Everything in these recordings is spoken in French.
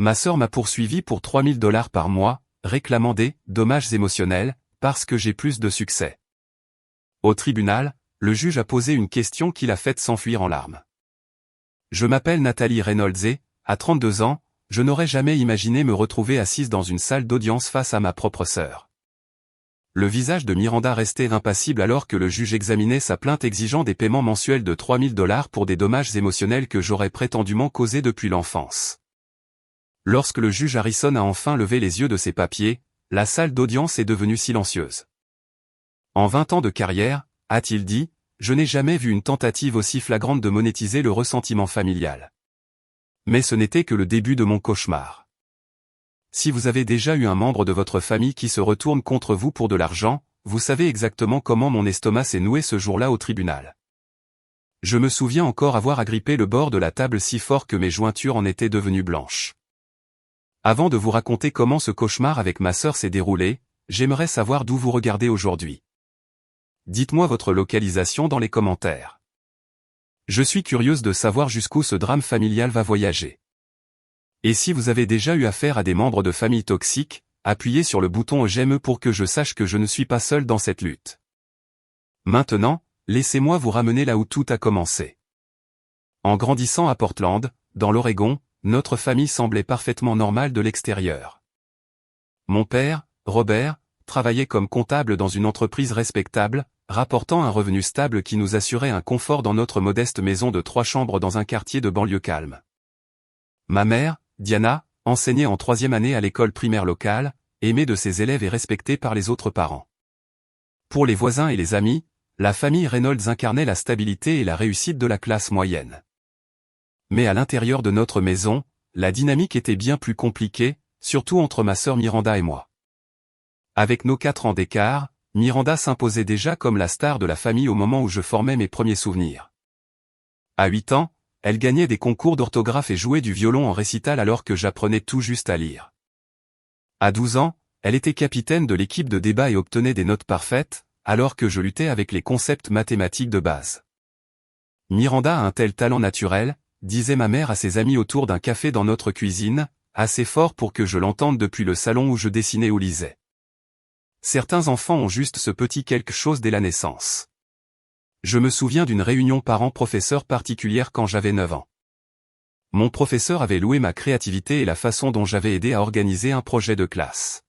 Ma sœur m'a poursuivi pour 3 000 $ par mois, réclamant des dommages émotionnels, parce que j'ai plus de succès. Au tribunal, le juge a posé une question qui l'a faite s'enfuir en larmes. Je m'appelle Nathalie Reynolds et, à 32 ans, je n'aurais jamais imaginé me retrouver assise dans une salle d'audience face à ma propre sœur. Le visage de Miranda restait impassible alors que le juge examinait sa plainte exigeant des paiements mensuels de 3 000 $ pour des dommages émotionnels que j'aurais prétendument causés depuis l'enfance. Lorsque le juge Harrison a enfin levé les yeux de ses papiers, la salle d'audience est devenue silencieuse. En 20 ans de carrière, a-t-il dit, je n'ai jamais vu une tentative aussi flagrante de monétiser le ressentiment familial. Mais ce n'était que le début de mon cauchemar. Si vous avez déjà eu un membre de votre famille qui se retourne contre vous pour de l'argent, vous savez exactement comment mon estomac s'est noué ce jour-là au tribunal. Je me souviens encore avoir agrippé le bord de la table si fort que mes jointures en étaient devenues blanches. Avant de vous raconter comment ce cauchemar avec ma sœur s'est déroulé, j'aimerais savoir d'où vous regardez aujourd'hui. Dites-moi votre localisation dans les commentaires. Je suis curieuse de savoir jusqu'où ce drame familial va voyager. Et si vous avez déjà eu affaire à des membres de famille toxiques, appuyez sur le bouton j'aime pour que je sache que je ne suis pas seul dans cette lutte. Maintenant, laissez-moi vous ramener là où tout a commencé. En grandissant à Portland, dans l'Oregon, notre famille semblait parfaitement normale de l'extérieur. Mon père, Robert, travaillait comme comptable dans une entreprise respectable, rapportant un revenu stable qui nous assurait un confort dans notre modeste maison de 3 chambres dans un quartier de banlieue calme. Ma mère, Diana, enseignait en 3e année à l'école primaire locale, aimée de ses élèves et respectée par les autres parents. Pour les voisins et les amis, la famille Reynolds incarnait la stabilité et la réussite de la classe moyenne. Mais à l'intérieur de notre maison, la dynamique était bien plus compliquée, surtout entre ma sœur Miranda et moi. Avec nos 4 ans d'écart, Miranda s'imposait déjà comme la star de la famille au moment où je formais mes premiers souvenirs. À 8 ans, elle gagnait des concours d'orthographe et jouait du violon en récital alors que j'apprenais tout juste à lire. À 12 ans, elle était capitaine de l'équipe de débat et obtenait des notes parfaites, alors que je luttais avec les concepts mathématiques de base. Miranda a un tel talent naturel, disait ma mère à ses amis autour d'un café dans notre cuisine, assez fort pour que je l'entende depuis le salon où je dessinais ou lisais. Certains enfants ont juste ce petit quelque chose dès la naissance. Je me souviens d'une réunion parents-professeurs particulière quand j'avais 9 ans. Mon professeur avait loué ma créativité et la façon dont j'avais aidé à organiser un projet de classe.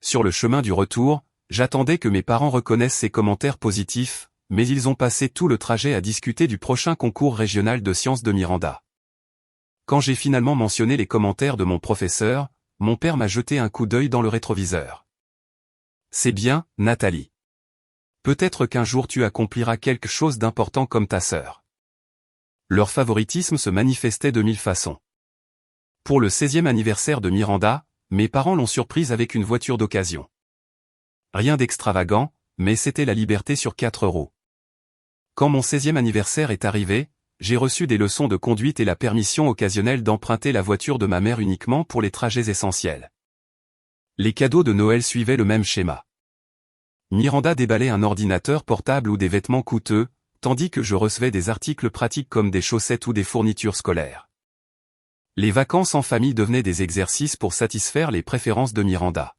Sur le chemin du retour, j'attendais que mes parents reconnaissent ces commentaires positifs, mais ils ont passé tout le trajet à discuter du prochain concours régional de sciences de Miranda. Quand j'ai finalement mentionné les commentaires de mon professeur, mon père m'a jeté un coup d'œil dans le rétroviseur. C'est bien, Nathalie. Peut-être qu'un jour tu accompliras quelque chose d'important comme ta sœur. Leur favoritisme se manifestait de 1000 façons. Pour le 16e anniversaire de Miranda, mes parents l'ont surprise avec une voiture d'occasion. Rien d'extravagant, mais c'était la liberté sur 4 roues. Quand mon 16e anniversaire est arrivé, j'ai reçu des leçons de conduite et la permission occasionnelle d'emprunter la voiture de ma mère uniquement pour les trajets essentiels. Les cadeaux de Noël suivaient le même schéma. Miranda déballait un ordinateur portable ou des vêtements coûteux, tandis que je recevais des articles pratiques comme des chaussettes ou des fournitures scolaires. Les vacances en famille devenaient des exercices pour satisfaire les préférences de Miranda.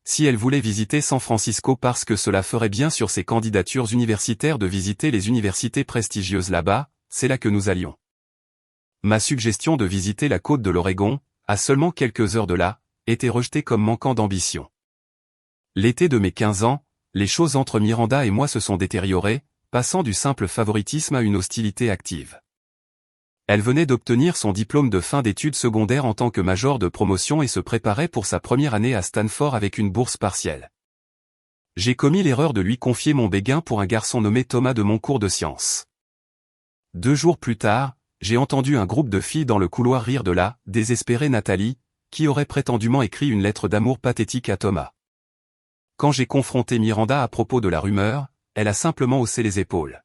Si elle voulait visiter San Francisco parce que cela ferait bien sur ses candidatures universitaires de visiter les universités prestigieuses là-bas, c'est là que nous allions. Ma suggestion de visiter la côte de l'Oregon, à seulement quelques heures de là, était rejetée comme manquant d'ambition. L'été de mes 15 ans, les choses entre Miranda et moi se sont détériorées, passant du simple favoritisme à une hostilité active. Elle venait d'obtenir son diplôme de fin d'études secondaires en tant que major de promotion et se préparait pour sa première année à Stanford avec une bourse partielle. J'ai commis l'erreur de lui confier mon béguin pour un garçon nommé Thomas de mon cours de sciences. 2 jours plus tard, j'ai entendu un groupe de filles dans le couloir rire de la désespérée Nathalie, qui aurait prétendument écrit une lettre d'amour pathétique à Thomas. Quand j'ai confronté Miranda à propos de la rumeur, elle a simplement haussé les épaules.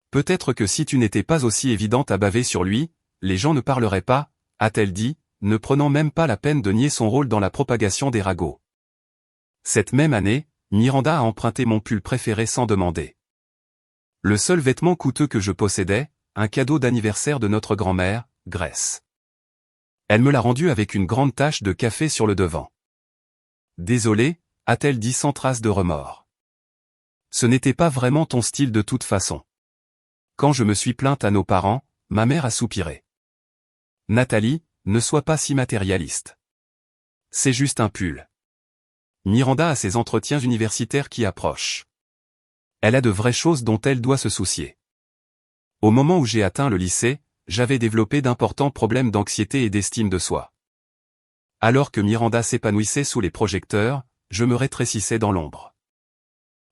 Peut-être que si tu n'étais pas aussi évidente à baver sur lui, les gens ne parleraient pas, a-t-elle dit, ne prenant même pas la peine de nier son rôle dans la propagation des ragots. Cette même année, Miranda a emprunté mon pull préféré sans demander. Le seul vêtement coûteux que je possédais, un cadeau d'anniversaire de notre grand-mère, Grace. Elle me l'a rendu avec une grande tache de café sur le devant. Désolée, a-t-elle dit sans trace de remords. Ce n'était pas vraiment ton style de toute façon. Quand je me suis plainte à nos parents, ma mère a soupiré. Nathalie, ne sois pas si matérialiste. C'est juste un pull. Miranda a ses entretiens universitaires qui approchent. Elle a de vraies choses dont elle doit se soucier. Au moment où j'ai atteint le lycée, j'avais développé d'importants problèmes d'anxiété et d'estime de soi. Alors que Miranda s'épanouissait sous les projecteurs, je me rétrécissais dans l'ombre.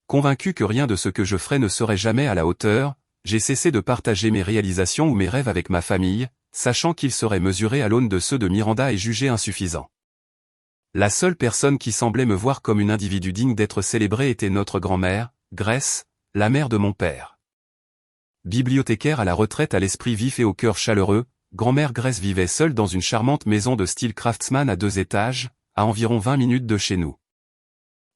Convaincu que rien de ce que je ferais ne serait jamais à la hauteur, j'ai cessé de partager mes réalisations ou mes rêves avec ma famille, sachant qu'ils seraient mesurés à l'aune de ceux de Miranda et jugés insuffisants. La seule personne qui semblait me voir comme une individu digne d'être célébrée était notre grand-mère, Grace, la mère de mon père. Bibliothécaire à la retraite à l'esprit vif et au cœur chaleureux, grand-mère Grace vivait seule dans une charmante maison de style craftsman à 2 étages, à environ 20 minutes de chez nous.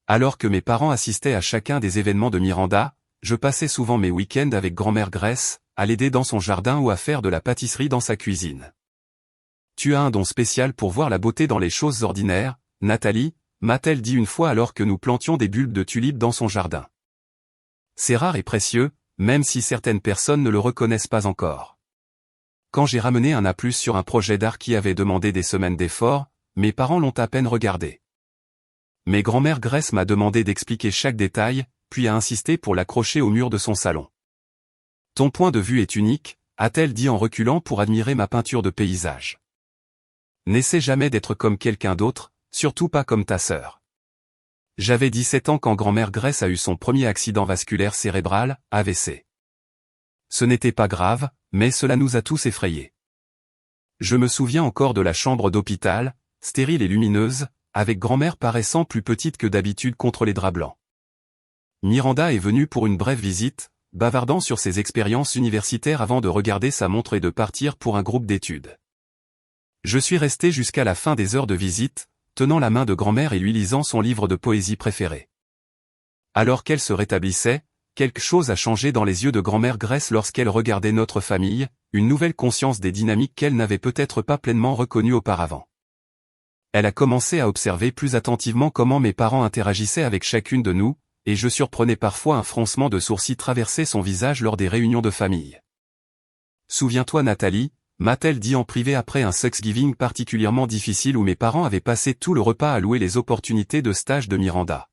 Alors que mes parents assistaient à chacun des événements de Miranda, je passais souvent mes week-ends avec grand-mère Grace, à l'aider dans son jardin ou à faire de la pâtisserie dans sa cuisine. Tu as un don spécial pour voir la beauté dans les choses ordinaires, Nathalie, m'a-t-elle dit une fois alors que nous plantions des bulbes de tulipes dans son jardin. C'est rare et précieux, même si certaines personnes ne le reconnaissent pas encore. Quand j'ai ramené un A+ sur un projet d'art qui avait demandé des semaines d'efforts, mes parents l'ont à peine regardé. Mais grand-mère Grace m'a demandé d'expliquer chaque détail, puis a insisté pour l'accrocher au mur de son salon. Ton point de vue est unique, a-t-elle dit en reculant pour admirer ma peinture de paysage. N'essaie jamais d'être comme quelqu'un d'autre, surtout pas comme ta sœur. J'avais 17 ans quand grand-mère Grace a eu son premier accident vasculaire cérébral, AVC. Ce n'était pas grave, mais cela nous a tous effrayés. Je me souviens encore de la chambre d'hôpital, stérile et lumineuse, avec grand-mère paraissant plus petite que d'habitude contre les draps blancs. Miranda est venue pour une brève visite, bavardant sur ses expériences universitaires avant de regarder sa montre et de partir pour un groupe d'études. Je suis resté jusqu'à la fin des heures de visite, tenant la main de grand-mère et lui lisant son livre de poésie préféré. Alors qu'elle se rétablissait, quelque chose a changé dans les yeux de grand-mère Grace lorsqu'elle regardait notre famille, une nouvelle conscience des dynamiques qu'elle n'avait peut-être pas pleinement reconnues auparavant. Elle a commencé à observer plus attentivement comment mes parents interagissaient avec chacune de nous, et je surprenais parfois un froncement de sourcils traverser son visage lors des réunions de famille. Souviens-toi Nathalie, m'a-t-elle dit en privé après un Thanksgiving particulièrement difficile où mes parents avaient passé tout le repas à louer les opportunités de stage de Miranda.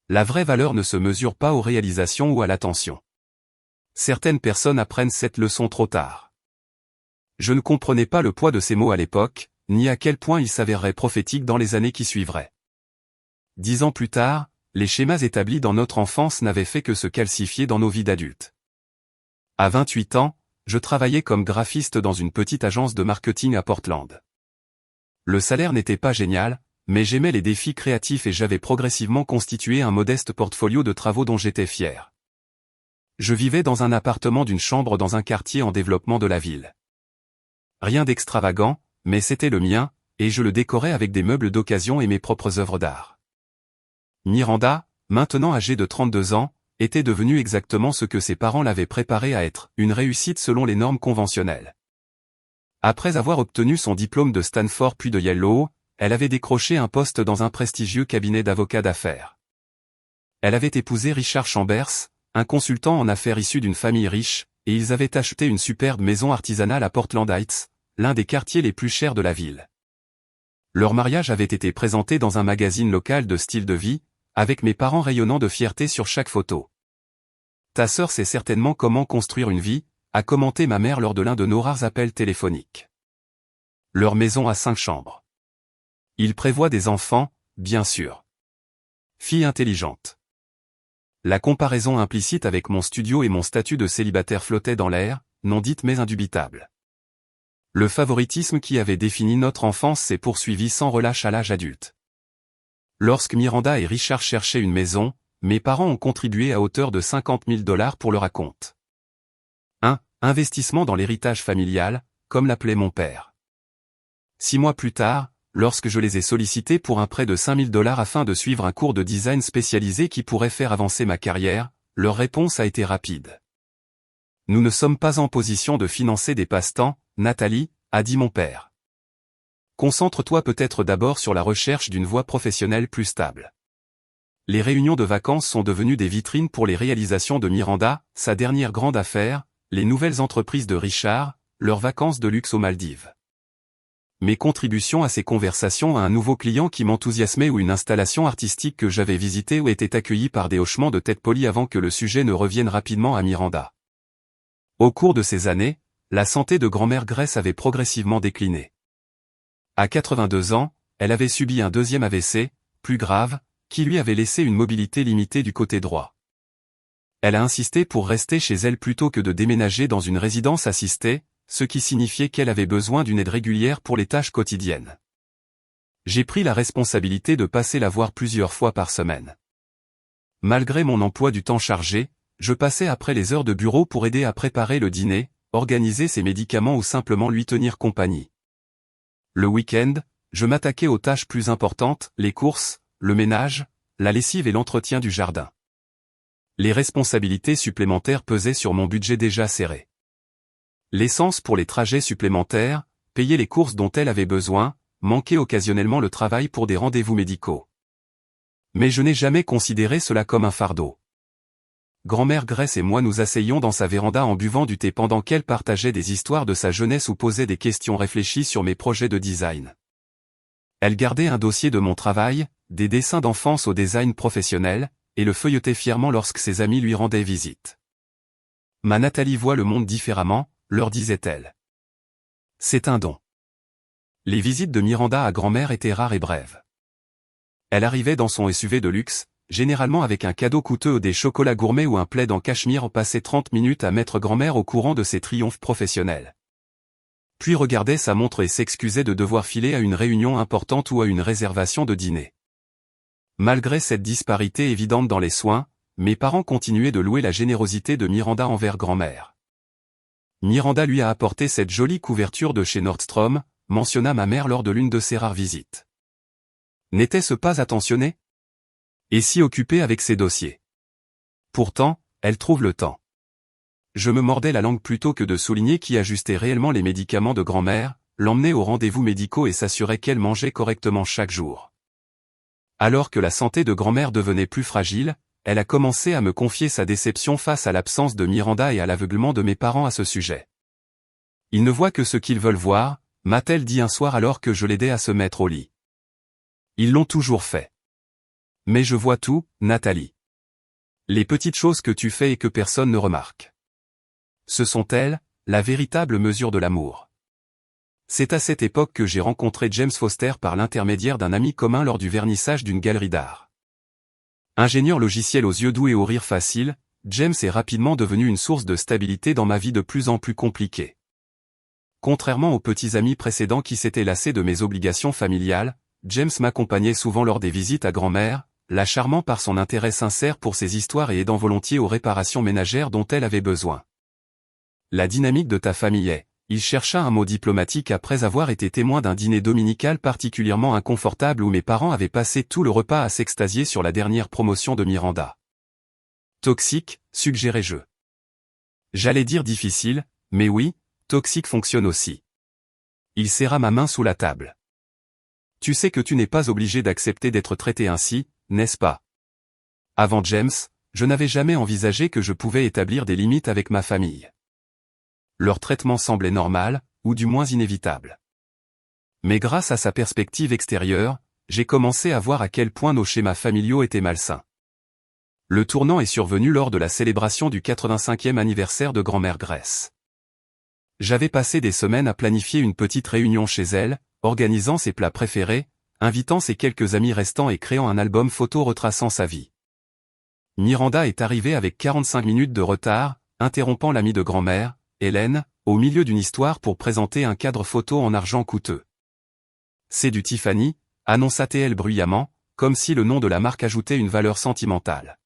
La vraie valeur ne se mesure pas aux réalisations ou à l'attention. Certaines personnes apprennent cette leçon trop tard. Je ne comprenais pas le poids de ces mots à l'époque, ni à quel point ils s'avéreraient prophétiques dans les années qui suivraient. 10 ans plus tard, les schémas établis dans notre enfance n'avaient fait que se calcifier dans nos vies d'adultes. À 28 ans, je travaillais comme graphiste dans une petite agence de marketing à Portland. Le salaire n'était pas génial, mais j'aimais les défis créatifs et j'avais progressivement constitué un modeste portfolio de travaux dont j'étais fier. Je vivais dans un appartement d'une chambre dans un quartier en développement de la ville. Rien d'extravagant, mais c'était le mien, et je le décorais avec des meubles d'occasion et mes propres œuvres d'art. Miranda, maintenant âgée de 32 ans, était devenue exactement ce que ses parents l'avaient préparée à être, une réussite selon les normes conventionnelles. Après avoir obtenu son diplôme de Stanford puis de Yale, elle avait décroché un poste dans un prestigieux cabinet d'avocats d'affaires. Elle avait épousé Richard Chambers, un consultant en affaires issu d'une famille riche, et ils avaient acheté une superbe maison artisanale à Portland Heights, l'un des quartiers les plus chers de la ville. Leur mariage avait été présenté dans un magazine local de style de vie, avec mes parents rayonnant de fierté sur chaque photo. Ta sœur sait certainement comment construire une vie, a commenté ma mère lors de l'un de nos rares appels téléphoniques. Leur maison a 5 chambres. Ils prévoient des enfants, bien sûr. Fille intelligente. La comparaison implicite avec mon studio et mon statut de célibataire flottait dans l'air, non dite mais indubitable. Le favoritisme qui avait défini notre enfance s'est poursuivi sans relâche à l'âge adulte. Lorsque Miranda et Richard cherchaient une maison, mes parents ont contribué à hauteur de $50 000 pour leur acompte. Un investissement dans l'héritage familial, comme l'appelait mon père. 6 mois plus tard, lorsque je les ai sollicités pour un prêt de $5 000 afin de suivre un cours de design spécialisé qui pourrait faire avancer ma carrière, leur réponse a été rapide. Nous ne sommes pas en position de financer des passe-temps, Nathalie, a dit mon père. Concentre-toi peut-être d'abord sur la recherche d'une voie professionnelle plus stable. Les réunions de vacances sont devenues des vitrines pour les réalisations de Miranda, sa dernière grande affaire, les nouvelles entreprises de Richard, leurs vacances de luxe aux Maldives. Mes contributions à ces conversations à un nouveau client qui m'enthousiasmait ou une installation artistique que j'avais visitée ou étaient accueillies par des hochements de tête polis avant que le sujet ne revienne rapidement à Miranda. Au cours de ces années, la santé de grand-mère Grace avait progressivement décliné. À 82 ans, elle avait subi un deuxième AVC, plus grave, qui lui avait laissé une mobilité limitée du côté droit. Elle a insisté pour rester chez elle plutôt que de déménager dans une résidence assistée, ce qui signifiait qu'elle avait besoin d'une aide régulière pour les tâches quotidiennes. J'ai pris la responsabilité de passer la voir plusieurs fois par semaine. Malgré mon emploi du temps chargé, je passais après les heures de bureau pour aider à préparer le dîner, organiser ses médicaments ou simplement lui tenir compagnie. Le week-end, je m'attaquais aux tâches plus importantes, les courses, le ménage, la lessive et l'entretien du jardin. Les responsabilités supplémentaires pesaient sur mon budget déjà serré. L'essence pour les trajets supplémentaires, payer les courses dont elle avait besoin, manquer occasionnellement le travail pour des rendez-vous médicaux. Mais je n'ai jamais considéré cela comme un fardeau. Grand-mère Grace et moi nous asseyions dans sa véranda en buvant du thé pendant qu'elle partageait des histoires de sa jeunesse ou posait des questions réfléchies sur mes projets de design. Elle gardait un dossier de mon travail, des dessins d'enfance au design professionnel, et le feuilletait fièrement lorsque ses amis lui rendaient visite. Ma Nathalie voit le monde différemment, leur disait-elle. C'est un don. Les visites de Miranda à grand-mère étaient rares et brèves. Elle arrivait dans son SUV de luxe, généralement avec un cadeau coûteux, des chocolats gourmets ou un plaid en cachemire, passait 30 minutes à mettre grand-mère au courant de ses triomphes professionnels. Puis regardait sa montre et s'excusait de devoir filer à une réunion importante ou à une réservation de dîner. Malgré cette disparité évidente dans les soins, mes parents continuaient de louer la générosité de Miranda envers grand-mère. Miranda lui a apporté cette jolie couverture de chez Nordstrom, mentionna ma mère lors de l'une de ses rares visites. N'était-ce pas attentionné? Et si occupée avec ses dossiers? Pourtant, elle trouve le temps. Je me mordais la langue plutôt que de souligner qui ajustait réellement les médicaments de grand-mère, l'emmenait aux rendez-vous médicaux et s'assurait qu'elle mangeait correctement chaque jour. Alors que la santé de grand-mère devenait plus fragile, elle a commencé à me confier sa déception face à l'absence de Miranda et à l'aveuglement de mes parents à ce sujet. Ils ne voient que ce qu'ils veulent voir, m'a-t-elle dit un soir alors que je l'aidais à se mettre au lit. Ils l'ont toujours fait. Mais je vois tout, Nathalie. Les petites choses que tu fais et que personne ne remarque. Ce sont elles, la véritable mesure de l'amour. C'est à cette époque que j'ai rencontré James Foster par l'intermédiaire d'un ami commun lors du vernissage d'une galerie d'art. Ingénieur logiciel aux yeux doux et au rire facile, James est rapidement devenu une source de stabilité dans ma vie de plus en plus compliquée. Contrairement aux petits amis précédents qui s'étaient lassés de mes obligations familiales, James m'accompagnait souvent lors des visites à grand-mère, la charmant par son intérêt sincère pour ses histoires et aidant volontiers aux réparations ménagères dont elle avait besoin. La dynamique de ta famille est, il chercha un mot diplomatique après avoir été témoin d'un dîner dominical particulièrement inconfortable où mes parents avaient passé tout le repas à s'extasier sur la dernière promotion de Miranda. Toxique, suggérai-je. J'allais dire difficile, mais oui, toxique fonctionne aussi. Il serra ma main sous la table. Tu sais que tu n'es pas obligé d'accepter d'être traité ainsi, n'est-ce pas? Avant James, je n'avais jamais envisagé que je pouvais établir des limites avec ma famille. Leur traitement semblait normal, ou du moins inévitable. Mais grâce à sa perspective extérieure, j'ai commencé à voir à quel point nos schémas familiaux étaient malsains. Le tournant est survenu lors de la célébration du 85e anniversaire de grand-mère Grace. J'avais passé des semaines à planifier une petite réunion chez elle, organisant ses plats préférés, invitant ses quelques amis restants et créant un album photo retraçant sa vie. Miranda est arrivée avec 45 minutes de retard, interrompant l'amie de grand-mère, Hélène, au milieu d'une histoire pour présenter un cadre photo en argent coûteux. C'est du Tiffany, annonça-t-elle bruyamment, comme si le nom de la marque ajoutait une valeur sentimentale.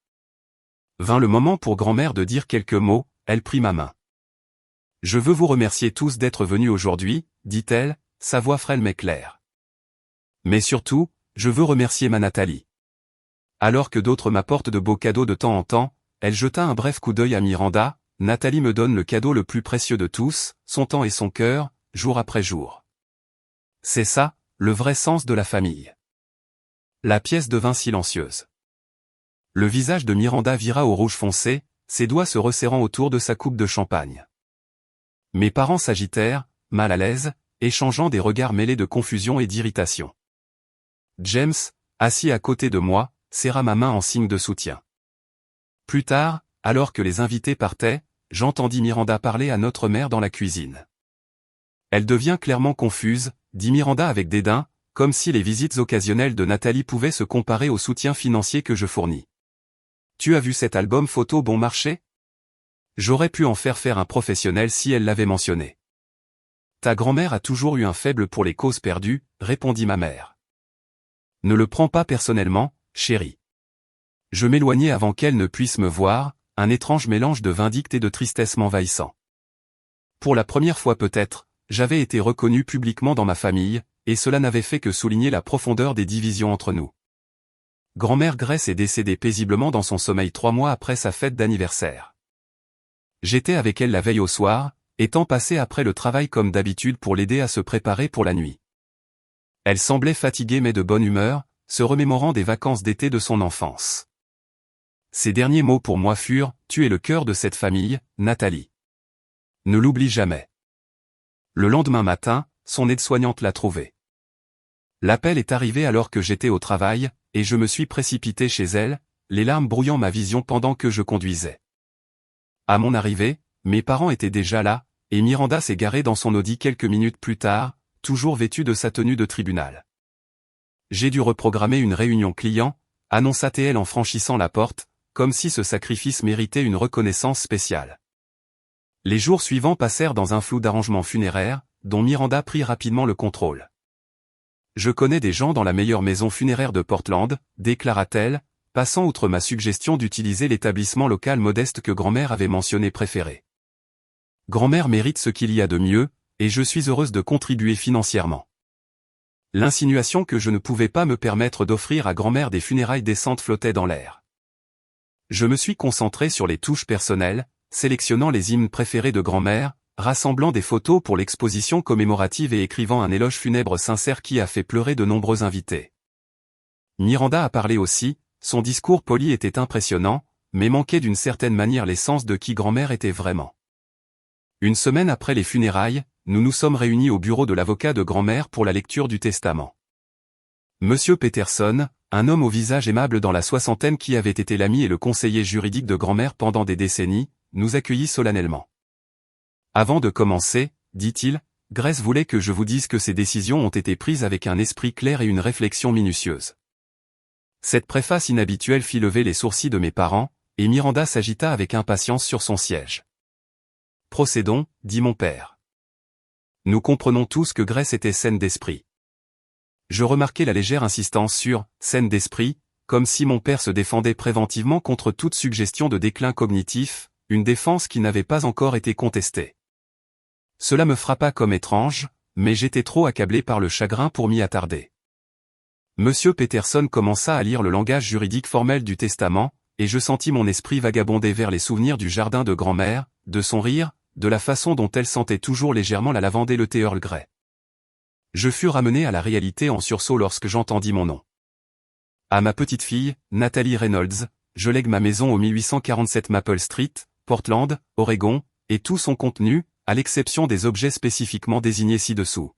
Vint le moment pour grand-mère de dire quelques mots, elle prit ma main. Je veux vous remercier tous d'être venus aujourd'hui, dit-elle, sa voix frêle mais claire. Mais surtout, je veux remercier ma Nathalie. Alors que d'autres m'apportent de beaux cadeaux de temps en temps, elle jeta un bref coup d'œil à Miranda. Nathalie me donne le cadeau le plus précieux de tous, son temps et son cœur, jour après jour. C'est ça, le vrai sens de la famille. La pièce devint silencieuse. Le visage de Miranda vira au rouge foncé, ses doigts se resserrant autour de sa coupe de champagne. Mes parents s'agitèrent, mal à l'aise, échangeant des regards mêlés de confusion et d'irritation. James, assis à côté de moi, serra ma main en signe de soutien. Plus tard, alors que les invités partaient, j'entendis Miranda parler à notre mère dans la cuisine. Elle devient clairement confuse, dit Miranda avec dédain, comme si les visites occasionnelles de Nathalie pouvaient se comparer au soutien financier que je fournis. Tu as vu cet album photo bon marché? J'aurais pu en faire un professionnel si elle l'avait mentionné. Ta grand-mère a toujours eu un faible pour les causes perdues, répondit ma mère. Ne le prends pas personnellement, chérie. Je m'éloignai avant qu'elle ne puisse me voir, un étrange mélange de vindicte et de tristesse m'envahissant. Pour la première fois peut-être, j'avais été reconnu publiquement dans ma famille, et cela n'avait fait que souligner la profondeur des divisions entre nous. Grand-mère Grace est décédée paisiblement dans son sommeil 3 mois après sa fête d'anniversaire. J'étais avec elle la veille au soir, étant passé après le travail comme d'habitude pour l'aider à se préparer pour la nuit. Elle semblait fatiguée mais de bonne humeur, se remémorant des vacances d'été de son enfance. Ses derniers mots pour moi furent « Tu es le cœur de cette famille, Nathalie. Ne l'oublie jamais. » Le lendemain matin, son aide-soignante l'a trouvée. L'appel est arrivé alors que j'étais au travail, et je me suis précipité chez elle, les larmes brouillant ma vision pendant que je conduisais. À mon arrivée, mes parents étaient déjà là, et Miranda s'est garée dans son Audi quelques minutes plus tard, toujours vêtue de sa tenue de tribunal. J'ai dû reprogrammer une réunion client, annonça-t-elle en franchissant la porte, comme si ce sacrifice méritait une reconnaissance spéciale. Les jours suivants passèrent dans un flou d'arrangements funéraires, dont Miranda prit rapidement le contrôle. Je connais des gens dans la meilleure maison funéraire de Portland, déclara-t-elle, passant outre ma suggestion d'utiliser l'établissement local modeste que grand-mère avait mentionné préféré. Grand-mère mérite ce qu'il y a de mieux, et je suis heureuse de contribuer financièrement. L'insinuation que je ne pouvais pas me permettre d'offrir à grand-mère des funérailles décentes flottait dans l'air. Je me suis concentré sur les touches personnelles, sélectionnant les hymnes préférés de grand-mère, rassemblant des photos pour l'exposition commémorative et écrivant un éloge funèbre sincère qui a fait pleurer de nombreux invités. Miranda a parlé aussi, son discours poli était impressionnant, mais manquait d'une certaine manière l'essence de qui grand-mère était vraiment. Une semaine après les funérailles, nous nous sommes réunis au bureau de l'avocat de grand-mère pour la lecture du testament. Monsieur Peterson, un homme au visage aimable dans la soixantaine qui avait été l'ami et le conseiller juridique de grand-mère pendant des décennies, nous accueillit solennellement. Avant de commencer, dit-il, Grace voulait que je vous dise que ces décisions ont été prises avec un esprit clair et une réflexion minutieuse. Cette préface inhabituelle fit lever les sourcils de mes parents, et Miranda s'agita avec impatience sur son siège. Procédons, dit mon père. Nous comprenons tous que Grace était saine d'esprit. Je remarquai la légère insistance sur « saine d'esprit », comme si mon père se défendait préventivement contre toute suggestion de déclin cognitif, une défense qui n'avait pas encore été contestée. Cela me frappa comme étrange, mais j'étais trop accablé par le chagrin pour m'y attarder. Monsieur Peterson commença à lire le langage juridique formel du testament, et je sentis mon esprit vagabonder vers les souvenirs du jardin de grand-mère, de son rire, de la façon dont elle sentait toujours légèrement la lavande et le thé Earl Grey. Je fus ramené à la réalité en sursaut lorsque j'entendis mon nom. À ma petite fille, Nathalie Reynolds, je lègue ma maison au 1847 Maple Street, Portland, Oregon, et tout son contenu, à l'exception des objets spécifiquement désignés ci-dessous.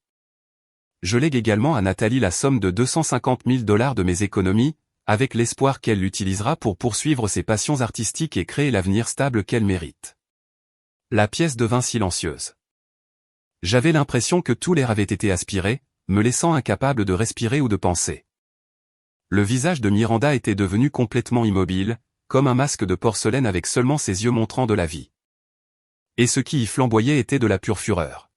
Je lègue également à Nathalie la somme de $250 000 de mes économies, avec l'espoir qu'elle l'utilisera pour poursuivre ses passions artistiques et créer l'avenir stable qu'elle mérite. La pièce devint silencieuse. J'avais l'impression que tout l'air avait été aspiré, me laissant incapable de respirer ou de penser. Le visage de Miranda était devenu complètement immobile, comme un masque de porcelaine avec seulement ses yeux montrant de la vie. Et ce qui y flamboyait était de la pure fureur.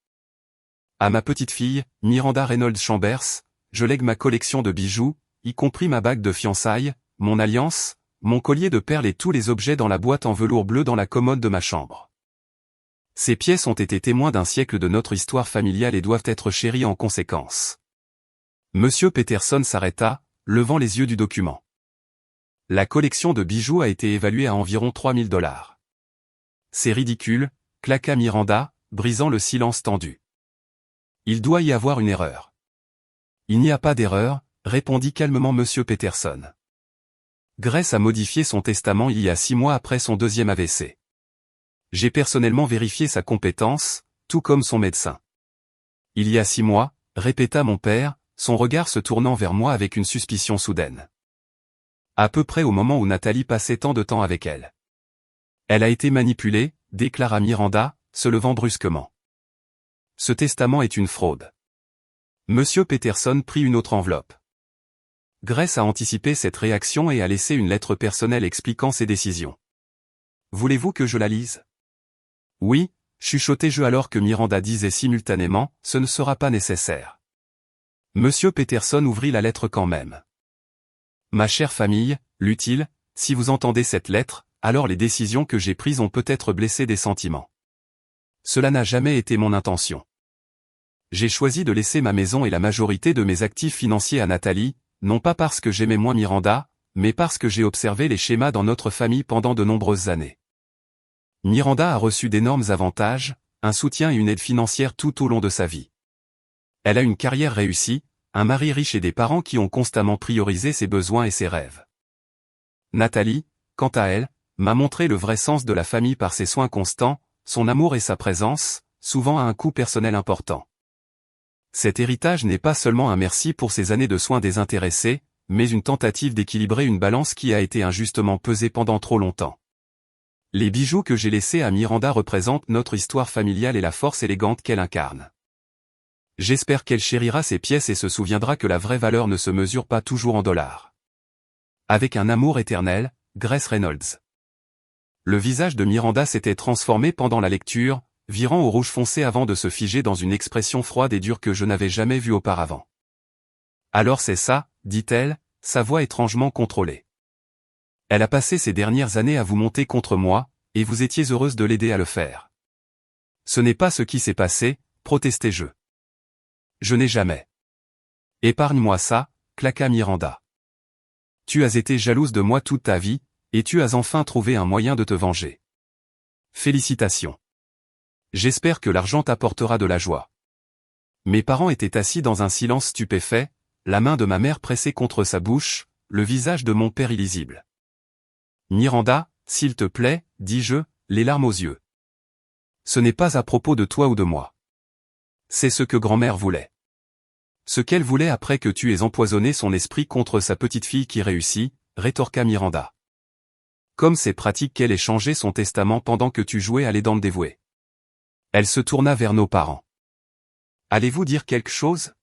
À ma petite fille, Miranda Reynolds Chambers, je lègue ma collection de bijoux, y compris ma bague de fiançailles, mon alliance, mon collier de perles et tous les objets dans la boîte en velours bleu dans la commode de ma chambre. Ces pièces ont été témoins d'un siècle de notre histoire familiale et doivent être chéries en conséquence. Monsieur Peterson s'arrêta, levant les yeux du document. La collection de bijoux a été évaluée à environ $3 000. C'est ridicule, claqua Miranda, brisant le silence tendu. Il doit y avoir une erreur. Il n'y a pas d'erreur, répondit calmement Monsieur Peterson. Grace a modifié son testament il y a 6 mois après son deuxième AVC. J'ai personnellement vérifié sa compétence, tout comme son médecin. Il y a 6 mois, répéta mon père, son regard se tournant vers moi avec une suspicion soudaine. À peu près au moment où Nathalie passait tant de temps avec elle. Elle a été manipulée, déclara Miranda, se levant brusquement. Ce testament est une fraude. Monsieur Peterson prit une autre enveloppe. Grace a anticipé cette réaction et a laissé une lettre personnelle expliquant ses décisions. Voulez-vous que je la lise? Oui, chuchotai-je alors que Miranda disait simultanément, ce ne sera pas nécessaire. Monsieur Peterson ouvrit la lettre quand même. Ma chère famille, lut-il, si vous entendez cette lettre, alors les décisions que j'ai prises ont peut-être blessé des sentiments. Cela n'a jamais été mon intention. J'ai choisi de laisser ma maison et la majorité de mes actifs financiers à Nathalie, non pas parce que j'aimais moins Miranda, mais parce que j'ai observé les schémas dans notre famille pendant de nombreuses années. Miranda a reçu d'énormes avantages, un soutien et une aide financière tout au long de sa vie. Elle a une carrière réussie, un mari riche et des parents qui ont constamment priorisé ses besoins et ses rêves. Nathalie, quant à elle, m'a montré le vrai sens de la famille par ses soins constants, son amour et sa présence, souvent à un coût personnel important. Cet héritage n'est pas seulement un merci pour ses années de soins désintéressés, mais une tentative d'équilibrer une balance qui a été injustement pesée pendant trop longtemps. Les bijoux que j'ai laissés à Miranda représentent notre histoire familiale et la force élégante qu'elle incarne. J'espère qu'elle chérira ces pièces et se souviendra que la vraie valeur ne se mesure pas toujours en dollars. Avec un amour éternel, Grace Reynolds. Le visage de Miranda s'était transformé pendant la lecture, virant au rouge foncé avant de se figer dans une expression froide et dure que je n'avais jamais vue auparavant. Alors c'est ça, dit-elle, sa voix étrangement contrôlée. Elle a passé ces dernières années à vous monter contre moi, et vous étiez heureuse de l'aider à le faire. Ce n'est pas ce qui s'est passé, protestai-je. Je n'ai jamais. Épargne-moi ça, claqua Miranda. Tu as été jalouse de moi toute ta vie, et tu as enfin trouvé un moyen de te venger. Félicitations. J'espère que l'argent t'apportera de la joie. Mes parents étaient assis dans un silence stupéfait, la main de ma mère pressée contre sa bouche, le visage de mon père illisible. Miranda, s'il te plaît, dis-je, les larmes aux yeux. Ce n'est pas à propos de toi ou de moi. C'est ce que grand-mère voulait. Ce qu'elle voulait après que tu aies empoisonné son esprit contre sa petite-fille qui réussit, rétorqua Miranda. Comme c'est pratique qu'elle ait changé son testament pendant que tu jouais à l'aidante dévouée. Elle se tourna vers nos parents. Allez-vous dire quelque chose?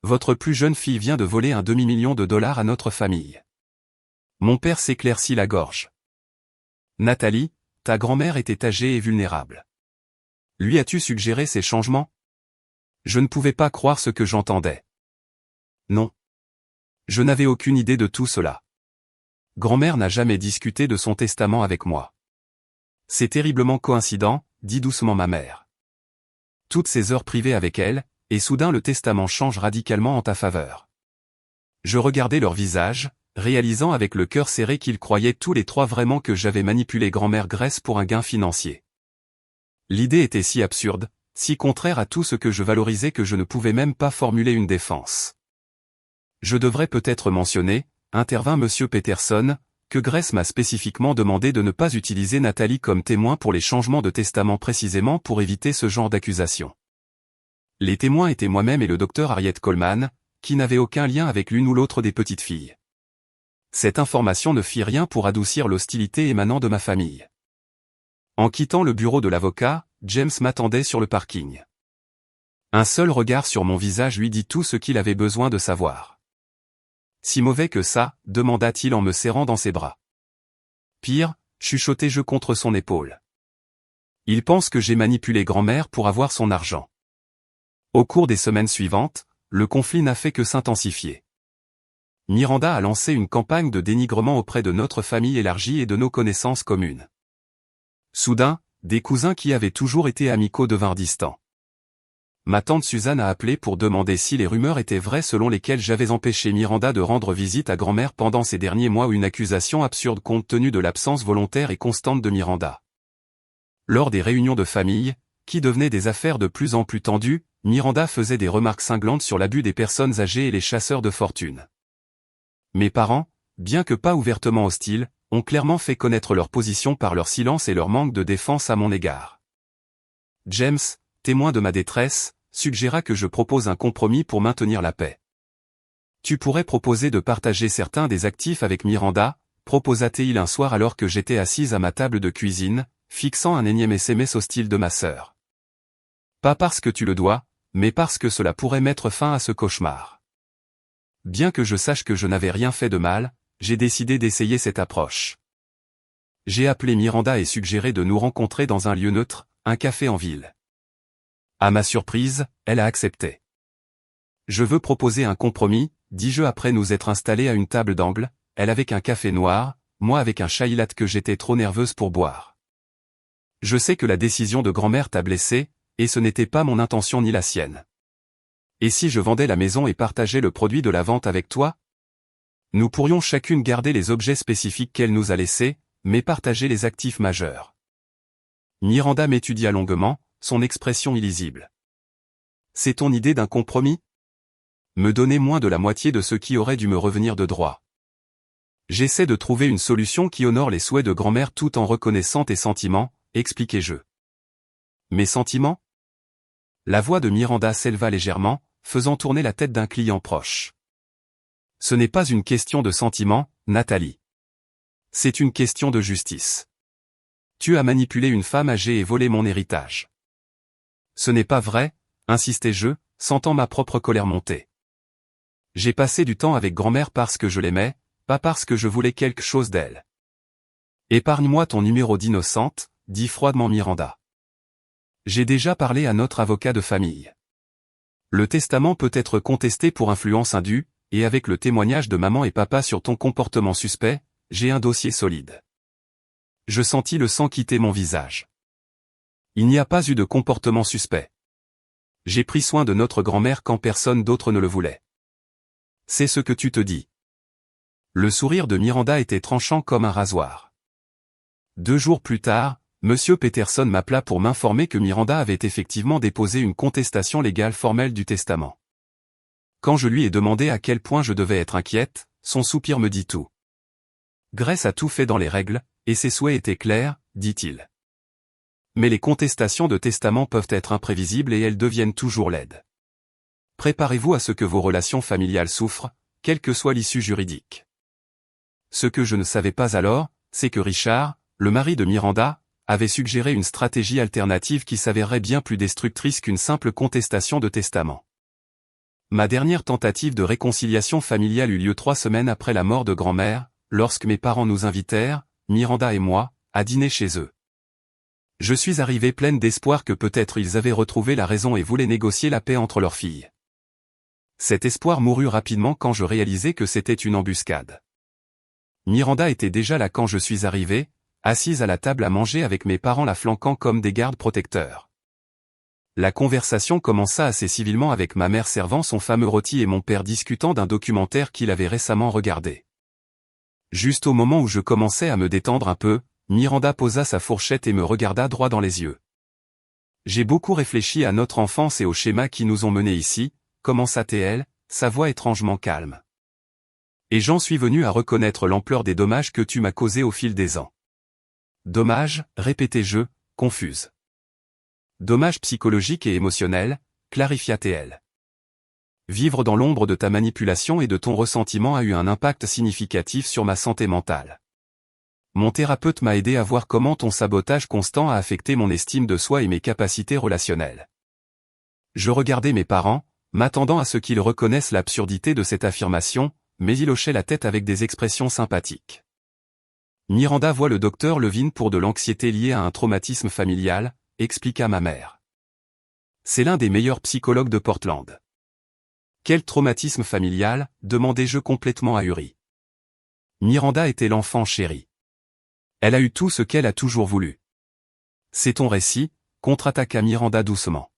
Votre plus jeune fille vient de voler un demi-million de dollars à notre famille. Mon père s'éclaircit la gorge. Nathalie, ta grand-mère était âgée et vulnérable. Lui as-tu suggéré ces changements? Je ne pouvais pas croire ce que j'entendais. Non. Je n'avais aucune idée de tout cela. Grand-mère n'a jamais discuté de son testament avec moi. C'est terriblement coïncident, dit doucement ma mère. Toutes ces heures privées avec elle, et soudain le testament change radicalement en ta faveur. Je regardais leur visage, réalisant avec le cœur serré qu'ils croyaient tous les trois vraiment que j'avais manipulé grand-mère Grace pour un gain financier. L'idée était si absurde, si contraire à tout ce que je valorisais que je ne pouvais même pas formuler une défense. Je devrais peut-être mentionner, intervint Monsieur Peterson, que Grace m'a spécifiquement demandé de ne pas utiliser Nathalie comme témoin pour les changements de testament précisément pour éviter ce genre d'accusation. Les témoins étaient moi-même et le docteur Harriet Coleman, qui n'avaient aucun lien avec l'une ou l'autre des petites filles. Cette information ne fit rien pour adoucir l'hostilité émanant de ma famille. En quittant le bureau de l'avocat, James m'attendait sur le parking. Un seul regard sur mon visage lui dit tout ce qu'il avait besoin de savoir. Si mauvais que ça, demanda-t-il en me serrant dans ses bras. Pire, chuchotai-je contre son épaule. Il pense que j'ai manipulé grand-mère pour avoir son argent. Au cours des semaines suivantes, le conflit n'a fait que s'intensifier. Miranda a lancé une campagne de dénigrement auprès de notre famille élargie et de nos connaissances communes. Soudain, des cousins qui avaient toujours été amicaux devinrent distants. Ma tante Suzanne a appelé pour demander si les rumeurs étaient vraies selon lesquelles j'avais empêché Miranda de rendre visite à grand-mère pendant ces derniers mois, une accusation absurde compte tenu de l'absence volontaire et constante de Miranda. Lors des réunions de famille, qui devenaient des affaires de plus en plus tendues, Miranda faisait des remarques cinglantes sur l'abus des personnes âgées et les chasseurs de fortune. Mes parents, bien que pas ouvertement hostiles, ont clairement fait connaître leur position par leur silence et leur manque de défense à mon égard. James, témoin de ma détresse, suggéra que je propose un compromis pour maintenir la paix. Tu pourrais proposer de partager certains des actifs avec Miranda, proposa-t-il un soir alors que j'étais assise à ma table de cuisine, fixant un énième SMS hostile de ma sœur. Pas parce que tu le dois, mais parce que cela pourrait mettre fin à ce cauchemar. Bien que je sache que je n'avais rien fait de mal, j'ai décidé d'essayer cette approche. J'ai appelé Miranda et suggéré de nous rencontrer dans un lieu neutre, un café en ville. À ma surprise, elle a accepté. Je veux proposer un compromis, dis-je après nous être installés à une table d'angle, elle avec un café noir, moi avec un chai latte que j'étais trop nerveuse pour boire. Je sais que la décision de grand-mère t'a blessé, et ce n'était pas mon intention ni la sienne. Et si je vendais la maison et partageais le produit de la vente avec toi? Nous pourrions chacune garder les objets spécifiques qu'elle nous a laissés, mais partager les actifs majeurs. Miranda m'étudia longuement, son expression illisible. C'est ton idée d'un compromis? Me donner moins de la moitié de ce qui aurait dû me revenir de droit. J'essaie de trouver une solution qui honore les souhaits de grand-mère tout en reconnaissant tes sentiments, expliquai-je. Mes sentiments? La voix de Miranda s'éleva légèrement, faisant tourner la tête d'un client proche. Ce n'est pas une question de sentiments, Nathalie. C'est une question de justice. Tu as manipulé une femme âgée et volé mon héritage. Ce n'est pas vrai, insistai-je, sentant ma propre colère monter. J'ai passé du temps avec grand-mère parce que je l'aimais, pas parce que je voulais quelque chose d'elle. Épargne-moi ton numéro d'innocente, dit froidement Miranda. J'ai déjà parlé à notre avocat de famille. Le testament peut être contesté pour influence indue, et avec le témoignage de maman et papa sur ton comportement suspect, j'ai un dossier solide. Je sentis le sang quitter mon visage. Il n'y a pas eu de comportement suspect. J'ai pris soin de notre grand-mère quand personne d'autre ne le voulait. C'est ce que tu te dis. Le sourire de Miranda était tranchant comme un rasoir. 2 jours plus tard, Monsieur Peterson m'appela pour m'informer que Miranda avait effectivement déposé une contestation légale formelle du testament. Quand je lui ai demandé à quel point je devais être inquiète, son soupir me dit tout. Grace a tout fait dans les règles, et ses souhaits étaient clairs, dit-il. Mais les contestations de testament peuvent être imprévisibles et elles deviennent toujours laides. Préparez-vous à ce que vos relations familiales souffrent, quelle que soit l'issue juridique. Ce que je ne savais pas alors, c'est que Richard, le mari de Miranda, avait suggéré une stratégie alternative qui s'avérerait bien plus destructrice qu'une simple contestation de testament. Ma dernière tentative de réconciliation familiale eut lieu 3 semaines après la mort de grand-mère, lorsque mes parents nous invitèrent, Miranda et moi, à dîner chez eux. Je suis arrivée pleine d'espoir que peut-être ils avaient retrouvé la raison et voulaient négocier la paix entre leurs filles. Cet espoir mourut rapidement quand je réalisai que c'était une embuscade. Miranda était déjà là quand je suis arrivée, assise à la table à manger avec mes parents la flanquant comme des gardes protecteurs. La conversation commença assez civilement avec ma mère servant son fameux rôti et mon père discutant d'un documentaire qu'il avait récemment regardé. Juste au moment où je commençais à me détendre un peu, Miranda posa sa fourchette et me regarda droit dans les yeux. J'ai beaucoup réfléchi à notre enfance et aux schémas qui nous ont menés ici, commença-t-elle, sa voix étrangement calme. Et j'en suis venu à reconnaître l'ampleur des dommages que tu m'as causés au fil des ans. Dommages, répétai-je, confuse. Dommages psychologiques et émotionnels, clarifia-t-elle. Vivre dans l'ombre de ta manipulation et de ton ressentiment a eu un impact significatif sur ma santé mentale. Mon thérapeute m'a aidé à voir comment ton sabotage constant a affecté mon estime de soi et mes capacités relationnelles. Je regardais mes parents, m'attendant à ce qu'ils reconnaissent l'absurdité de cette affirmation, mais ils hochaient la tête avec des expressions sympathiques. Miranda voit le docteur Levine pour de l'anxiété liée à un traumatisme familial, expliqua ma mère. C'est l'un des meilleurs psychologues de Portland. Quel traumatisme familial, demandai-je complètement ahuri. Miranda était l'enfant chéri. Elle a eu tout ce qu'elle a toujours voulu. C'est ton récit, contre-attaqua Miranda doucement.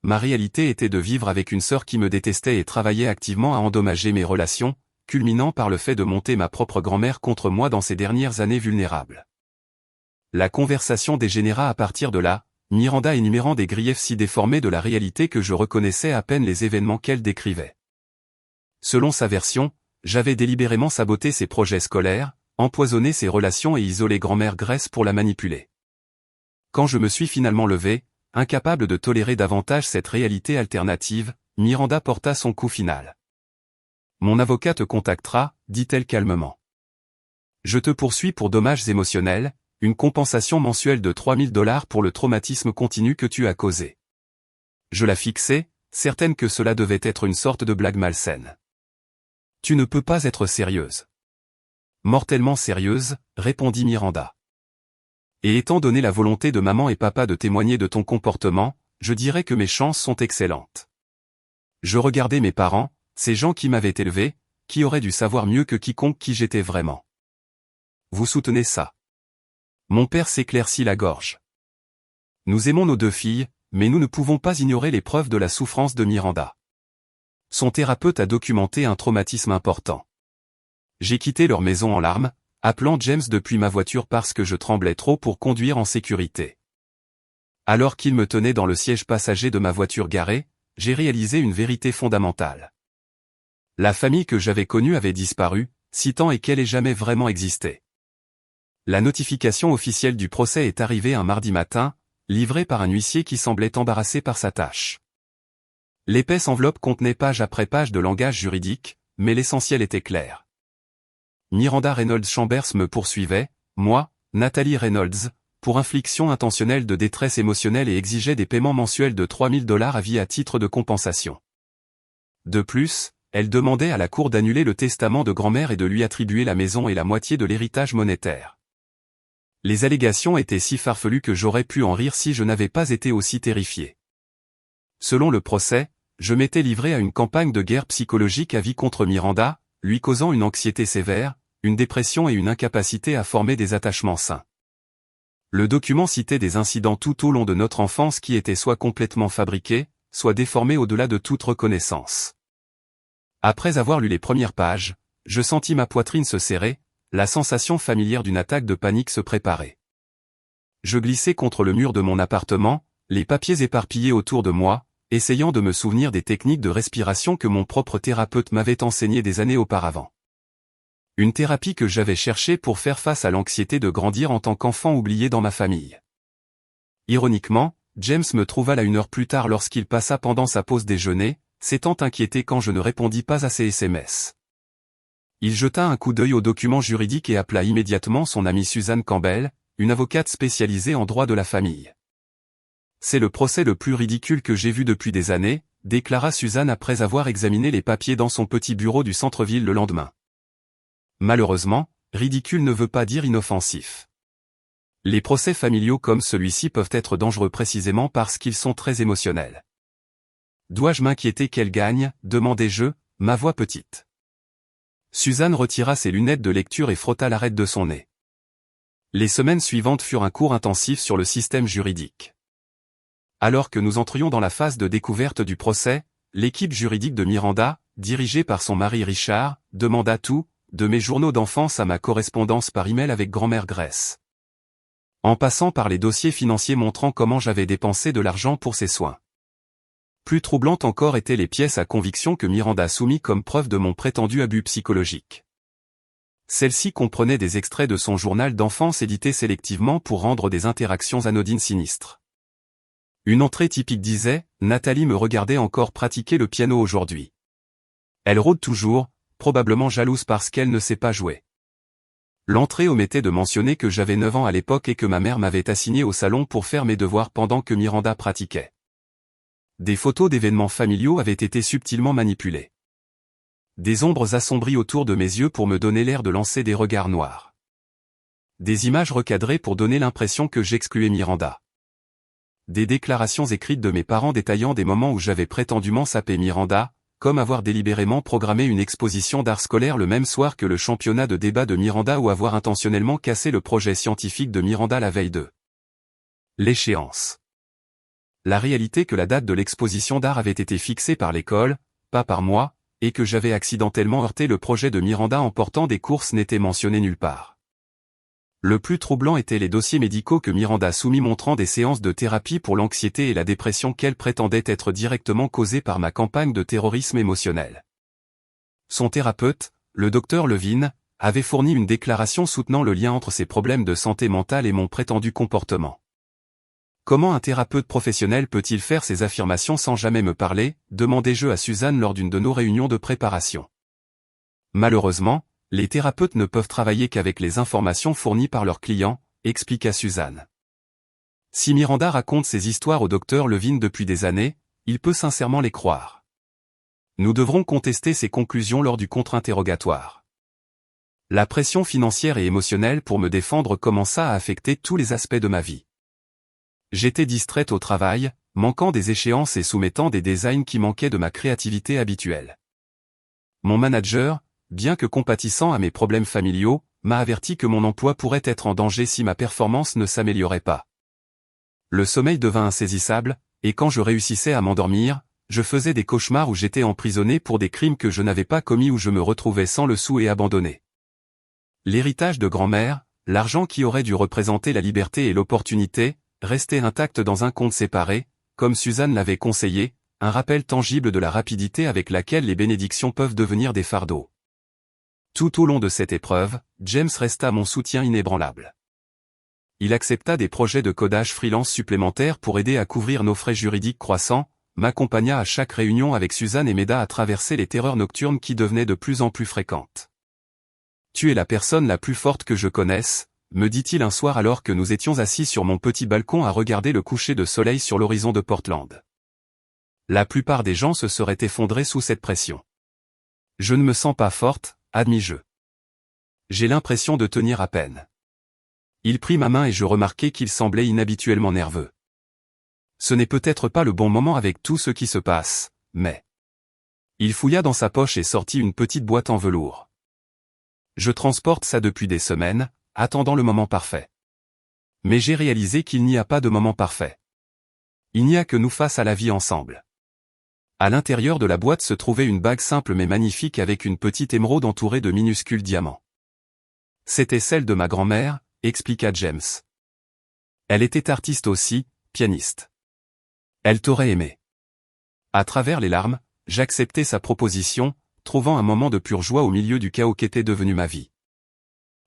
Ma réalité était de vivre avec une sœur qui me détestait et travaillait activement à endommager mes relations, culminant par le fait de monter ma propre grand-mère contre moi dans ces dernières années vulnérables. La conversation dégénéra à partir de là, Miranda énumérant des griefs si déformés de la réalité que je reconnaissais à peine les événements qu'elle décrivait. Selon sa version, j'avais délibérément saboté ses projets scolaires, empoisonné ses relations et isolé grand-mère Grace pour la manipuler. Quand je me suis finalement levé, incapable de tolérer davantage cette réalité alternative, Miranda porta son coup final. Mon avocat te contactera, dit-elle calmement. Je te poursuis pour dommages émotionnels, une compensation mensuelle de 3000 $ pour le traumatisme continu que tu as causé. Je la fixai, certaine que cela devait être une sorte de blague malsaine. Tu ne peux pas être sérieuse. Mortellement sérieuse, répondit Miranda. Et étant donné la volonté de maman et papa de témoigner de ton comportement, je dirais que mes chances sont excellentes. Je regardais mes parents, ces gens qui m'avaient élevé, qui auraient dû savoir mieux que quiconque qui j'étais vraiment. Vous soutenez ça? Mon père s'éclaircit la gorge. Nous aimons nos 2 filles, mais nous ne pouvons pas ignorer les preuves de la souffrance de Miranda. Son thérapeute a documenté un traumatisme important. J'ai quitté leur maison en larmes, appelant James depuis ma voiture parce que je tremblais trop pour conduire en sécurité. Alors qu'il me tenait dans le siège passager de ma voiture garée, j'ai réalisé une vérité fondamentale. La famille que j'avais connue avait disparu, si tant est qu'elle ait jamais vraiment existé. La notification officielle du procès est arrivée un mardi matin, livrée par un huissier qui semblait embarrassé par sa tâche. L'épaisse enveloppe contenait page après page de langage juridique, mais l'essentiel était clair. Miranda Reynolds Chambers me poursuivait, moi, Nathalie Reynolds, pour infliction intentionnelle de détresse émotionnelle et exigeait des paiements mensuels de 3000 $ à vie à titre de compensation. De plus, elle demandait à la cour d'annuler le testament de grand-mère et de lui attribuer la maison et la moitié de l'héritage monétaire. Les allégations étaient si farfelues que j'aurais pu en rire si je n'avais pas été aussi terrifié. Selon le procès, je m'étais livré à une campagne de guerre psychologique à vie contre Miranda, lui causant une anxiété sévère, une dépression et une incapacité à former des attachements sains. Le document citait des incidents tout au long de notre enfance qui étaient soit complètement fabriqués, soit déformés au-delà de toute reconnaissance. Après avoir lu les premières pages, je sentis ma poitrine se serrer, la sensation familière d'une attaque de panique se préparait. Je glissai contre le mur de mon appartement, les papiers éparpillés autour de moi, essayant de me souvenir des techniques de respiration que mon propre thérapeute m'avait enseignées des années auparavant. Une thérapie que j'avais cherchée pour faire face à l'anxiété de grandir en tant qu'enfant oublié dans ma famille. Ironiquement, James me trouva là 1 heure plus tard lorsqu'il passa pendant sa pause déjeuner, s'étant inquiété quand je ne répondis pas à ses SMS. Il jeta un coup d'œil aux documents juridiques et appela immédiatement son amie Suzanne Campbell, une avocate spécialisée en droit de la famille. C'est le procès le plus ridicule que j'ai vu depuis des années, déclara Suzanne après avoir examiné les papiers dans son petit bureau du centre-ville le lendemain. Malheureusement, ridicule ne veut pas dire inoffensif. Les procès familiaux comme celui-ci peuvent être dangereux précisément parce qu'ils sont très émotionnels. Dois-je m'inquiéter qu'elle gagne, demandai-je, ma voix petite. Suzanne retira ses lunettes de lecture et frotta l'arête de son nez. Les semaines suivantes furent un cours intensif sur le système juridique. Alors que nous entrions dans la phase de découverte du procès, l'équipe juridique de Miranda, dirigée par son mari Richard, demanda tout, de mes journaux d'enfance à ma correspondance par email avec grand-mère Grace. En passant par les dossiers financiers montrant comment j'avais dépensé de l'argent pour ses soins. Plus troublantes encore étaient les pièces à conviction que Miranda soumit comme preuve de mon prétendu abus psychologique. Celles-ci comprenaient des extraits de son journal d'enfance édité sélectivement pour rendre des interactions anodines sinistres. Une entrée typique disait « Nathalie me regardait encore pratiquer le piano aujourd'hui. Elle rôde toujours, probablement jalouse parce qu'elle ne sait pas jouer. » L'entrée omettait de mentionner que j'avais 9 ans à l'époque et que ma mère m'avait assigné au salon pour faire mes devoirs pendant que Miranda pratiquait. Des photos d'événements familiaux avaient été subtilement manipulées. Des ombres assombries autour de mes yeux pour me donner l'air de lancer des regards noirs. Des images recadrées pour donner l'impression que j'excluais Miranda. Des déclarations écrites de mes parents détaillant des moments où j'avais prétendument sapé Miranda, comme avoir délibérément programmé une exposition d'art scolaire le même soir que le championnat de débat de Miranda ou avoir intentionnellement cassé le projet scientifique de Miranda la veille de l'échéance. La réalité que la date de l'exposition d'art avait été fixée par l'école, pas par moi, et que j'avais accidentellement heurté le projet de Miranda en portant des courses n'était mentionné nulle part. Le plus troublant étaient les dossiers médicaux que Miranda soumit montrant des séances de thérapie pour l'anxiété et la dépression qu'elle prétendait être directement causées par ma campagne de terrorisme émotionnel. Son thérapeute, le docteur Levine, avait fourni une déclaration soutenant le lien entre ses problèmes de santé mentale et mon prétendu comportement. Comment un thérapeute professionnel peut-il faire ces affirmations sans jamais me parler, demandai-je à Suzanne lors d'une de nos réunions de préparation. Malheureusement, les thérapeutes ne peuvent travailler qu'avec les informations fournies par leurs clients, expliqua Suzanne. Si Miranda raconte ses histoires au docteur Levine depuis des années, il peut sincèrement les croire. Nous devrons contester ses conclusions lors du contre-interrogatoire. La pression financière et émotionnelle pour me défendre commença à affecter tous les aspects de ma vie. J'étais distraite au travail, manquant des échéances et soumettant des designs qui manquaient de ma créativité habituelle. Mon manager, bien que compatissant à mes problèmes familiaux, m'a averti que mon emploi pourrait être en danger si ma performance ne s'améliorait pas. Le sommeil devint insaisissable, et quand je réussissais à m'endormir, je faisais des cauchemars où j'étais emprisonné pour des crimes que je n'avais pas commis ou je me retrouvais sans le sou et abandonné. L'héritage de grand-mère, l'argent qui aurait dû représenter la liberté et l'opportunité, restait intact dans un compte séparé, comme Suzanne l'avait conseillé, un rappel tangible de la rapidité avec laquelle les bénédictions peuvent devenir des fardeaux. Tout au long de cette épreuve, James resta mon soutien inébranlable. Il accepta des projets de codage freelance supplémentaires pour aider à couvrir nos frais juridiques croissants, m'accompagna à chaque réunion avec Suzanne et m'aida à traverser les terreurs nocturnes qui devenaient de plus en plus fréquentes. « Tu es la personne la plus forte que je connaisse », me dit-il un soir alors que nous étions assis sur mon petit balcon à regarder le coucher de soleil sur l'horizon de Portland. La plupart des gens se seraient effondrés sous cette pression. Je ne me sens pas forte, admis-je. J'ai l'impression de tenir à peine. Il prit ma main et je remarquai qu'il semblait inhabituellement nerveux. Ce n'est peut-être pas le bon moment avec tout ce qui se passe, mais... Il fouilla dans sa poche et sortit une petite boîte en velours. Je transporte ça depuis des semaines, attendant le moment parfait. Mais j'ai réalisé qu'il n'y a pas de moment parfait. Il n'y a que nous face à la vie ensemble. À l'intérieur de la boîte se trouvait une bague simple mais magnifique avec une petite émeraude entourée de minuscules diamants. C'était celle de ma grand-mère, expliqua James. Elle était artiste aussi, pianiste. Elle t'aurait aimé. À travers les larmes, j'acceptai sa proposition, trouvant un moment de pure joie au milieu du chaos qu'était devenu ma vie.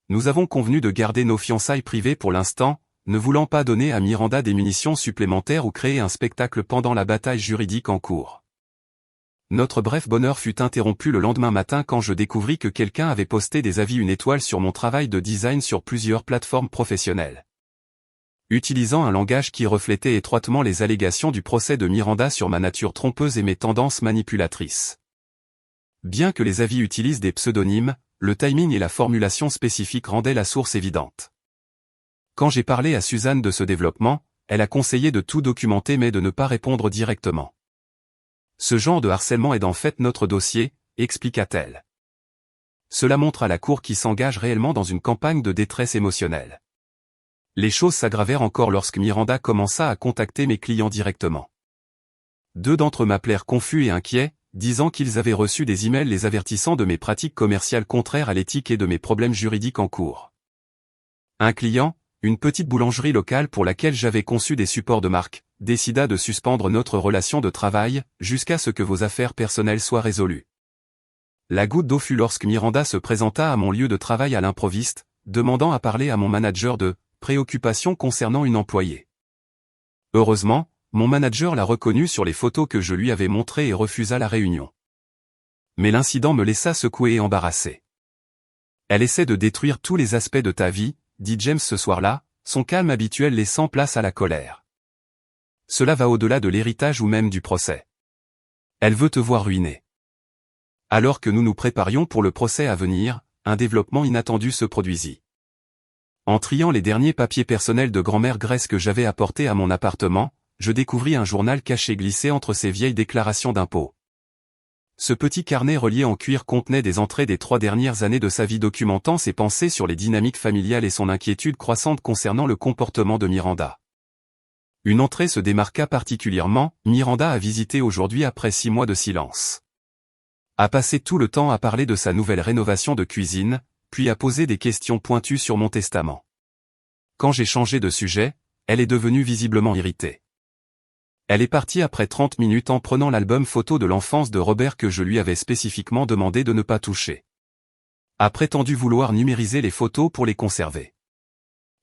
Nous avons convenu de garder nos fiançailles privées pour l'instant, ne voulant pas donner à Miranda des munitions supplémentaires ou créer un spectacle pendant la bataille juridique en cours. Notre bref bonheur fut interrompu le lendemain matin quand je découvris que quelqu'un avait posté des avis 1 étoile sur mon travail de design sur plusieurs plateformes professionnelles. Utilisant un langage qui reflétait étroitement les allégations du procès de Miranda sur ma nature trompeuse et mes tendances manipulatrices. Bien que les avis utilisent des pseudonymes, le timing et la formulation spécifique rendaient la source évidente. Quand j'ai parlé à Suzanne de ce développement, elle a conseillé de tout documenter mais de ne pas répondre directement. Ce genre de harcèlement aide en fait notre dossier, expliqua-t-elle. Cela montre à la Cour qui s'engage réellement dans une campagne de détresse émotionnelle. Les choses s'aggravèrent encore lorsque Miranda commença à contacter mes clients directement. 2 d'entre eux m'appelèrent confus et inquiets, disant qu'ils avaient reçu des emails les avertissant de mes pratiques commerciales contraires à l'éthique et de mes problèmes juridiques en cours. Un client, une petite boulangerie locale pour laquelle j'avais conçu des supports de marque, décida de suspendre notre relation de travail, jusqu'à ce que vos affaires personnelles soient résolues. La goutte d'eau fut lorsque Miranda se présenta à mon lieu de travail à l'improviste, demandant à parler à mon manager de préoccupations concernant une employée. Heureusement, mon manager l'a reconnue sur les photos que je lui avais montrées et refusa la réunion. Mais l'incident me laissa secoué et embarrassé. Elle essaie de détruire tous les aspects de ta vie, dit James ce soir-là, son calme habituel laissant place à la colère. Cela va au-delà de l'héritage ou même du procès. Elle veut te voir ruiné. Alors que nous nous préparions pour le procès à venir, un développement inattendu se produisit. En triant les derniers papiers personnels de grand-mère Grace que j'avais apportés à mon appartement, je découvris un journal caché glissé entre ses vieilles déclarations d'impôts. Ce petit carnet relié en cuir contenait des entrées des 3 dernières années de sa vie documentant ses pensées sur les dynamiques familiales et son inquiétude croissante concernant le comportement de Miranda. Une entrée se démarqua particulièrement, Miranda a visité aujourd'hui après 6 mois de silence. A passé tout le temps à parler de sa nouvelle rénovation de cuisine, puis à poser des questions pointues sur mon testament. Quand j'ai changé de sujet, elle est devenue visiblement irritée. Elle est partie après 30 minutes en prenant l'album photo de l'enfance de Robert que je lui avais spécifiquement demandé de ne pas toucher. A prétendu vouloir numériser les photos pour les conserver.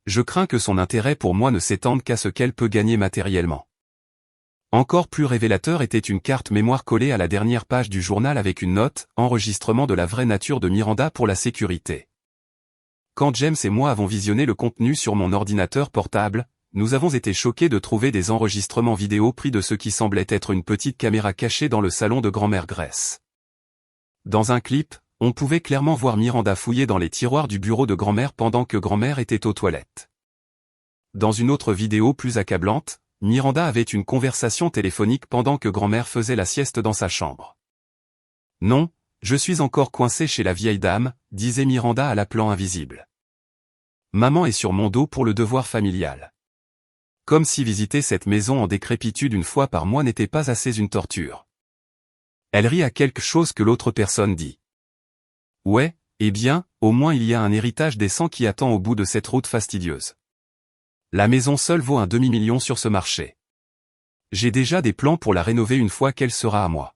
Je crains que son intérêt pour moi ne s'étende qu'à ce qu'elle peut gagner matériellement. Encore plus révélateur était une carte mémoire collée à la dernière page du journal avec une note, enregistrement de la vraie nature de Miranda pour la sécurité. Quand James et moi avons visionné le contenu sur mon ordinateur portable, nous avons été choqués de trouver des enregistrements vidéo pris de ce qui semblait être une petite caméra cachée dans le salon de grand-mère Grace. Dans un clip, on pouvait clairement voir Miranda fouiller dans les tiroirs du bureau de grand-mère pendant que grand-mère était aux toilettes. Dans une autre vidéo plus accablante, Miranda avait une conversation téléphonique pendant que grand-mère faisait la sieste dans sa chambre. « Non, je suis encore coincée chez la vieille dame », disait Miranda à l'appelant invisible. « Maman est sur mon dos pour le devoir familial. » Comme si visiter cette maison en décrépitude une fois par mois n'était pas assez une torture. Elle rit à quelque chose que l'autre personne dit. « Ouais, eh bien, au moins il y a un héritage décent qui attend au bout de cette route fastidieuse. La maison seule vaut un demi-million sur ce marché. J'ai déjà des plans pour la rénover une fois qu'elle sera à moi.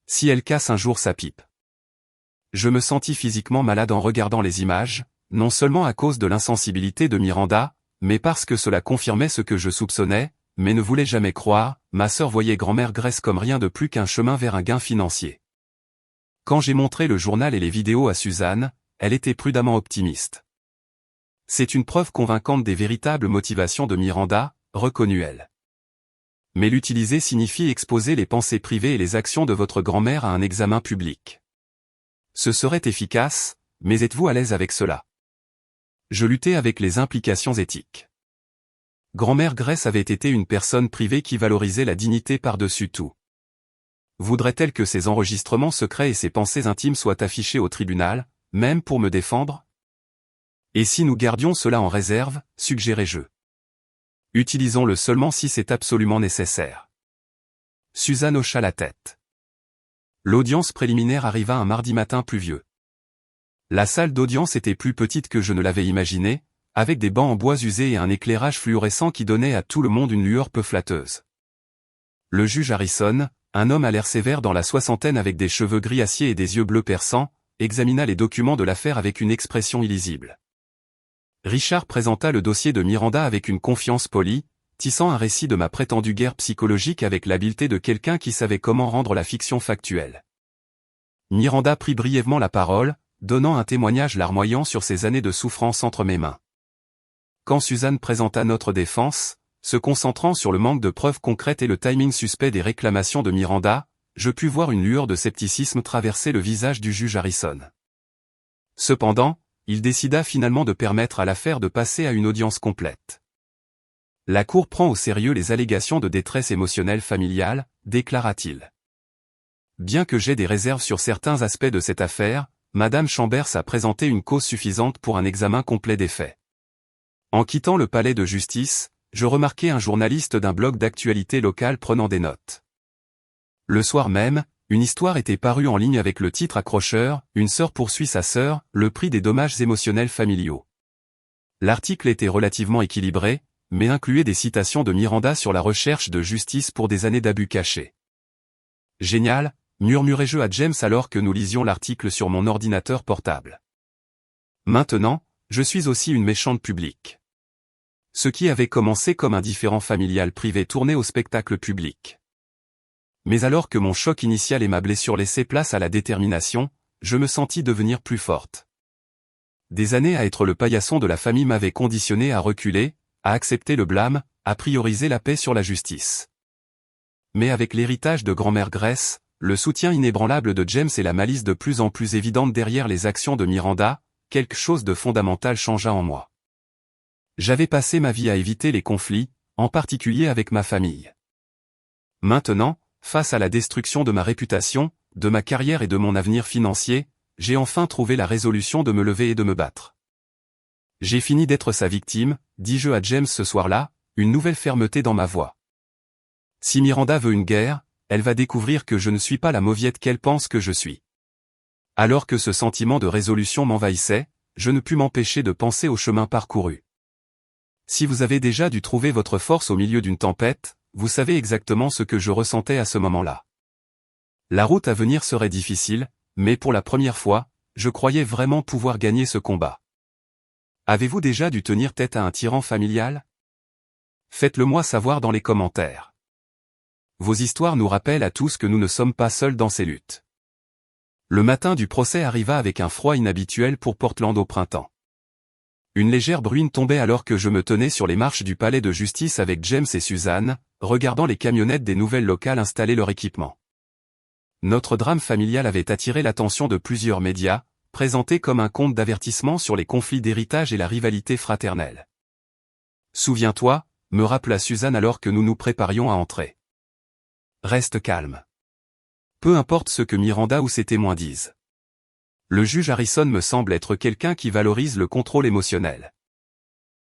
Si elle casse un jour sa pipe. » Je me sentis physiquement malade en regardant les images, non seulement à cause de l'insensibilité de Miranda, mais parce que cela confirmait ce que je soupçonnais, mais ne voulais jamais croire, ma sœur voyait grand-mère Grace comme rien de plus qu'un chemin vers un gain financier. Quand j'ai montré le journal et les vidéos à Suzanne, elle était prudemment optimiste. C'est une preuve convaincante des véritables motivations de Miranda, reconnut-elle. Mais l'utiliser signifie exposer les pensées privées et les actions de votre grand-mère à un examen public. Ce serait efficace, mais êtes-vous à l'aise avec cela? Je luttais avec les implications éthiques. Grand-mère Grace avait été une personne privée qui valorisait la dignité par-dessus tout. Voudrait-elle que ses enregistrements secrets et ses pensées intimes soient affichés au tribunal, même pour me défendre? Et si nous gardions cela en réserve, suggérais-je. Utilisons-le seulement si c'est absolument nécessaire. Suzanne hocha la tête. L'audience préliminaire arriva un mardi matin pluvieux. La salle d'audience était plus petite que je ne l'avais imaginé, avec des bancs en bois usés et un éclairage fluorescent qui donnait à tout le monde une lueur peu flatteuse. Le juge Harrison, un homme à l'air sévère dans la soixantaine avec des cheveux gris acier et des yeux bleus perçants, examina les documents de l'affaire avec une expression illisible. Richard présenta le dossier de Miranda avec une confiance polie, tissant un récit de ma prétendue guerre psychologique avec l'habileté de quelqu'un qui savait comment rendre la fiction factuelle. Miranda prit brièvement la parole, donnant un témoignage larmoyant sur ses années de souffrance entre mes mains. Quand Suzanne présenta notre défense, se concentrant sur le manque de preuves concrètes et le timing suspect des réclamations de Miranda, je pus voir une lueur de scepticisme traverser le visage du juge Harrison. Cependant, il décida finalement de permettre à l'affaire de passer à une audience complète. La Cour prend au sérieux les allégations de détresse émotionnelle familiale, déclara-t-il. Bien que j'aie des réserves sur certains aspects de cette affaire, Madame Chambers a présenté une cause suffisante pour un examen complet des faits. En quittant le palais de justice, je remarquai un journaliste d'un blog d'actualité locale prenant des notes. Le soir même, une histoire était parue en ligne avec le titre accrocheur « Une sœur poursuit sa sœur, le prix des dommages émotionnels familiaux ». L'article était relativement équilibré, mais incluait des citations de Miranda sur la recherche de justice pour des années d'abus cachés. « Génial », murmurai-je à James alors que nous lisions l'article sur mon ordinateur portable. Maintenant, je suis aussi une méchante publique. Ce qui avait commencé comme un différend familial privé tournait au spectacle public. Mais alors que mon choc initial et ma blessure laissaient place à la détermination, je me sentis devenir plus forte. Des années à être le paillasson de la famille m'avaient conditionné à reculer, à accepter le blâme, à prioriser la paix sur la justice. Mais avec l'héritage de grand-mère Grace, le soutien inébranlable de James et la malice de plus en plus évidente derrière les actions de Miranda, quelque chose de fondamental changea en moi. J'avais passé ma vie à éviter les conflits, en particulier avec ma famille. Maintenant, face à la destruction de ma réputation, de ma carrière et de mon avenir financier, j'ai enfin trouvé la résolution de me lever et de me battre. J'ai fini d'être sa victime, dis-je à James ce soir-là, une nouvelle fermeté dans ma voix. Si Miranda veut une guerre, elle va découvrir que je ne suis pas la mauviette qu'elle pense que je suis. Alors que ce sentiment de résolution m'envahissait, je ne pus m'empêcher de penser au chemin parcouru. Si vous avez déjà dû trouver votre force au milieu d'une tempête, vous savez exactement ce que je ressentais à ce moment-là. La route à venir serait difficile, mais pour la première fois, je croyais vraiment pouvoir gagner ce combat. Avez-vous déjà dû tenir tête à un tyran familial? Faites-le moi savoir dans les commentaires. Vos histoires nous rappellent à tous que nous ne sommes pas seuls dans ces luttes. Le matin du procès arriva avec un froid inhabituel pour Portland au printemps. Une légère bruine tombait alors que je me tenais sur les marches du palais de justice avec James et Suzanne, regardant les camionnettes des nouvelles locales installer leur équipement. Notre drame familial avait attiré l'attention de plusieurs médias, présenté comme un conte d'avertissement sur les conflits d'héritage et la rivalité fraternelle. Souviens-toi, me rappela Suzanne alors que nous nous préparions à entrer. Reste calme. Peu importe ce que Miranda ou ses témoins disent. Le juge Harrison me semble être quelqu'un qui valorise le contrôle émotionnel.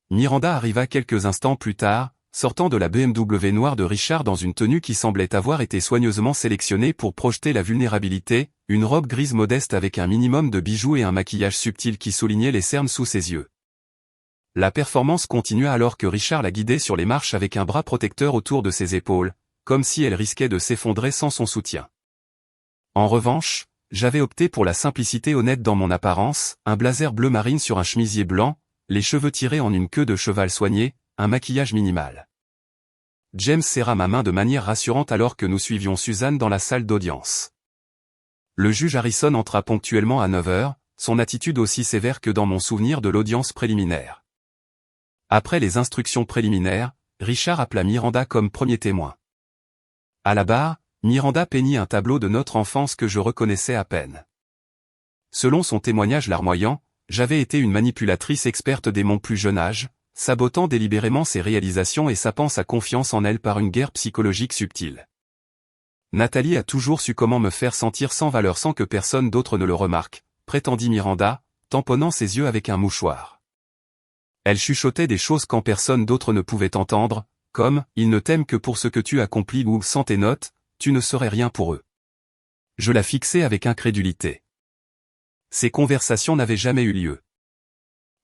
Miranda arriva quelques instants plus tard, sortant de la BMW noire de Richard dans une tenue qui semblait avoir été soigneusement sélectionnée pour projeter la vulnérabilité, une robe grise modeste avec un minimum de bijoux et un maquillage subtil qui soulignait les cernes sous ses yeux. La performance continua alors que Richard la guidait sur les marches avec un bras protecteur autour de ses épaules, comme si elle risquait de s'effondrer sans son soutien. En revanche, j'avais opté pour la simplicité honnête dans mon apparence, un blazer bleu marine sur un chemisier blanc, les cheveux tirés en une queue de cheval soignée, un maquillage minimal. James serra ma main de manière rassurante alors que nous suivions Suzanne dans la salle d'audience. Le juge Harrison entra ponctuellement à 9 heures, son attitude aussi sévère que dans mon souvenir de l'audience préliminaire. Après les instructions préliminaires, Richard appela Miranda comme premier témoin. À la barre, Miranda peignit un tableau de notre enfance que je reconnaissais à peine. Selon son témoignage larmoyant, j'avais été une manipulatrice experte dès mon plus jeune âge, sabotant délibérément ses réalisations et sapant sa confiance en elle par une guerre psychologique subtile. Nathalie a toujours su comment me faire sentir sans valeur sans que personne d'autre ne le remarque, prétendit Miranda, tamponnant ses yeux avec un mouchoir. Elle chuchotait des choses quand personne d'autre ne pouvait entendre, comme « ils ne t'aiment que pour ce que tu accomplis » ou « sans tes notes, tu ne serais rien pour eux ». Je la fixais avec incrédulité. Ces conversations n'avaient jamais eu lieu.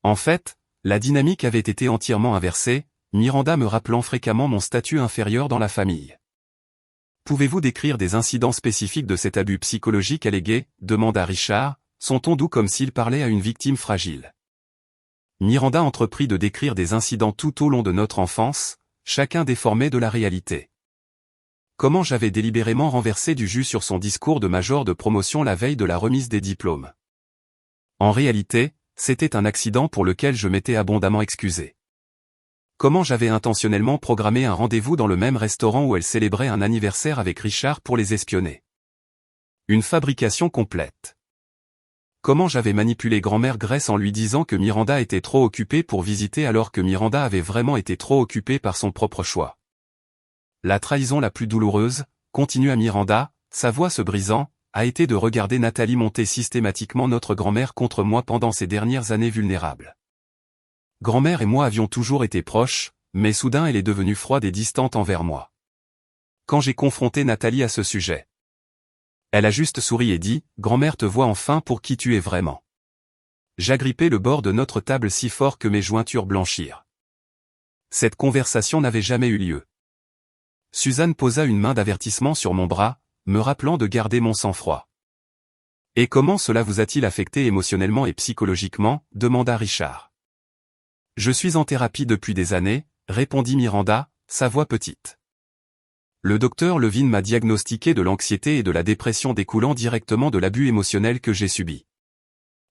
En fait, la dynamique avait été entièrement inversée, Miranda me rappelant fréquemment mon statut inférieur dans la famille. « Pouvez-vous décrire des incidents spécifiques de cet abus psychologique allégué » demanda Richard, son ton doux comme s'il parlait à une victime fragile. Miranda entreprit de décrire des incidents tout au long de notre enfance, chacun déformé de la réalité. Comment j'avais délibérément renversé du jus sur son discours de major de promotion la veille de la remise des diplômes. En réalité, c'était un accident pour lequel je m'étais abondamment excusé. Comment j'avais intentionnellement programmé un rendez-vous dans le même restaurant où elle célébrait un anniversaire avec Richard pour les espionner. Une fabrication complète. Comment j'avais manipulé grand-mère Grace en lui disant que Miranda était trop occupée pour visiter alors que Miranda avait vraiment été trop occupée par son propre choix. La trahison la plus douloureuse, continua Miranda, sa voix se brisant, a été de regarder Nathalie monter systématiquement notre grand-mère contre moi pendant ces dernières années vulnérables. Grand-mère et moi avions toujours été proches, mais soudain elle est devenue froide et distante envers moi. Quand j'ai confronté Nathalie à ce sujet, elle a juste souri et dit « Grand-mère te voit enfin pour qui tu es vraiment ». J'agrippai le bord de notre table si fort que mes jointures blanchirent. Cette conversation n'avait jamais eu lieu. Suzanne posa une main d'avertissement sur mon bras, me rappelant de garder mon sang-froid. « Et comment cela vous a-t-il affecté émotionnellement et psychologiquement » demanda Richard. « Je suis en thérapie depuis des années » répondit Miranda, sa voix petite. Le docteur Levine m'a diagnostiqué de l'anxiété et de la dépression découlant directement de l'abus émotionnel que j'ai subi.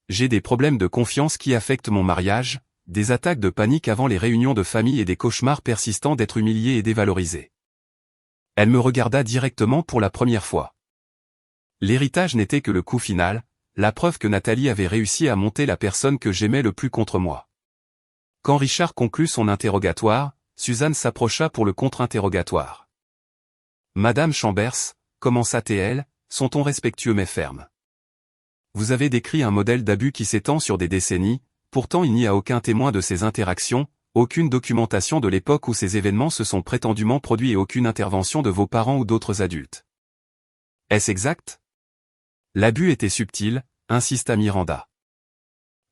J'ai des problèmes de confiance qui affectent mon mariage, des attaques de panique avant les réunions de famille et des cauchemars persistants d'être humilié et dévalorisé. Elle me regarda directement pour la première fois. L'héritage n'était que le coup final, la preuve que Nathalie avait réussi à monter la personne que j'aimais le plus contre moi. Quand Richard conclut son interrogatoire, Suzanne s'approcha pour le contre-interrogatoire. « Madame Chambers, commença-t-elle, son ton respectueux mais ferme. Vous avez décrit un modèle d'abus qui s'étend sur des décennies, pourtant il n'y a aucun témoin de ces interactions, aucune documentation de l'époque où ces événements se sont prétendument produits et aucune intervention de vos parents ou d'autres adultes. Est-ce exact ? L'abus était subtil, insista Miranda.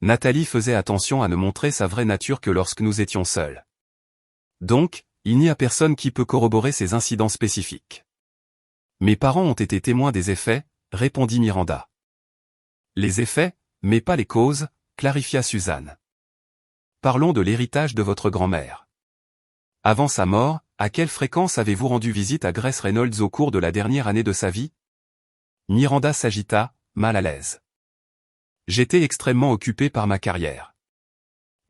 Nathalie faisait attention à ne montrer sa vraie nature que lorsque nous étions seuls. Donc, il n'y a personne qui peut corroborer ces incidents spécifiques. Mes parents ont été témoins des effets, répondit Miranda. Les effets, mais pas les causes, clarifia Suzanne. Parlons de l'héritage de votre grand-mère. Avant sa mort, à quelle fréquence avez-vous rendu visite à Grace Reynolds au cours de la dernière année de sa vie? Miranda s'agita, mal à l'aise. J'étais extrêmement occupé par ma carrière.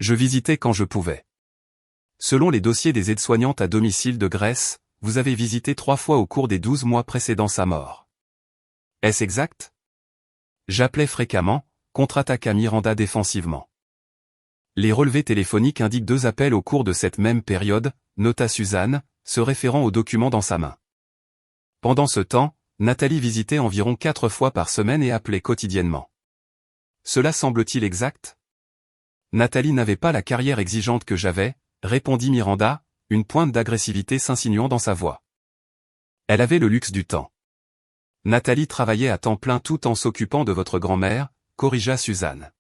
Je visitais quand je pouvais. Selon les dossiers des aides-soignantes à domicile de Grace, vous avez visité 3 fois au cours des 12 mois précédant sa mort. Est-ce exact? J'appelais fréquemment, contre-attaqua Miranda défensivement. Les relevés téléphoniques indiquent 2 appels au cours de cette même période, nota Suzanne, se référant aux documents dans sa main. Pendant ce temps, Nathalie visitait environ 4 fois par semaine et appelait quotidiennement. Cela semble-t-il exact? Nathalie n'avait pas la carrière exigeante que j'avais, répondit Miranda, une pointe d'agressivité s'insinuant dans sa voix. Elle avait le luxe du temps. Nathalie travaillait à temps plein tout en s'occupant de votre grand-mère, corrigea Suzanne.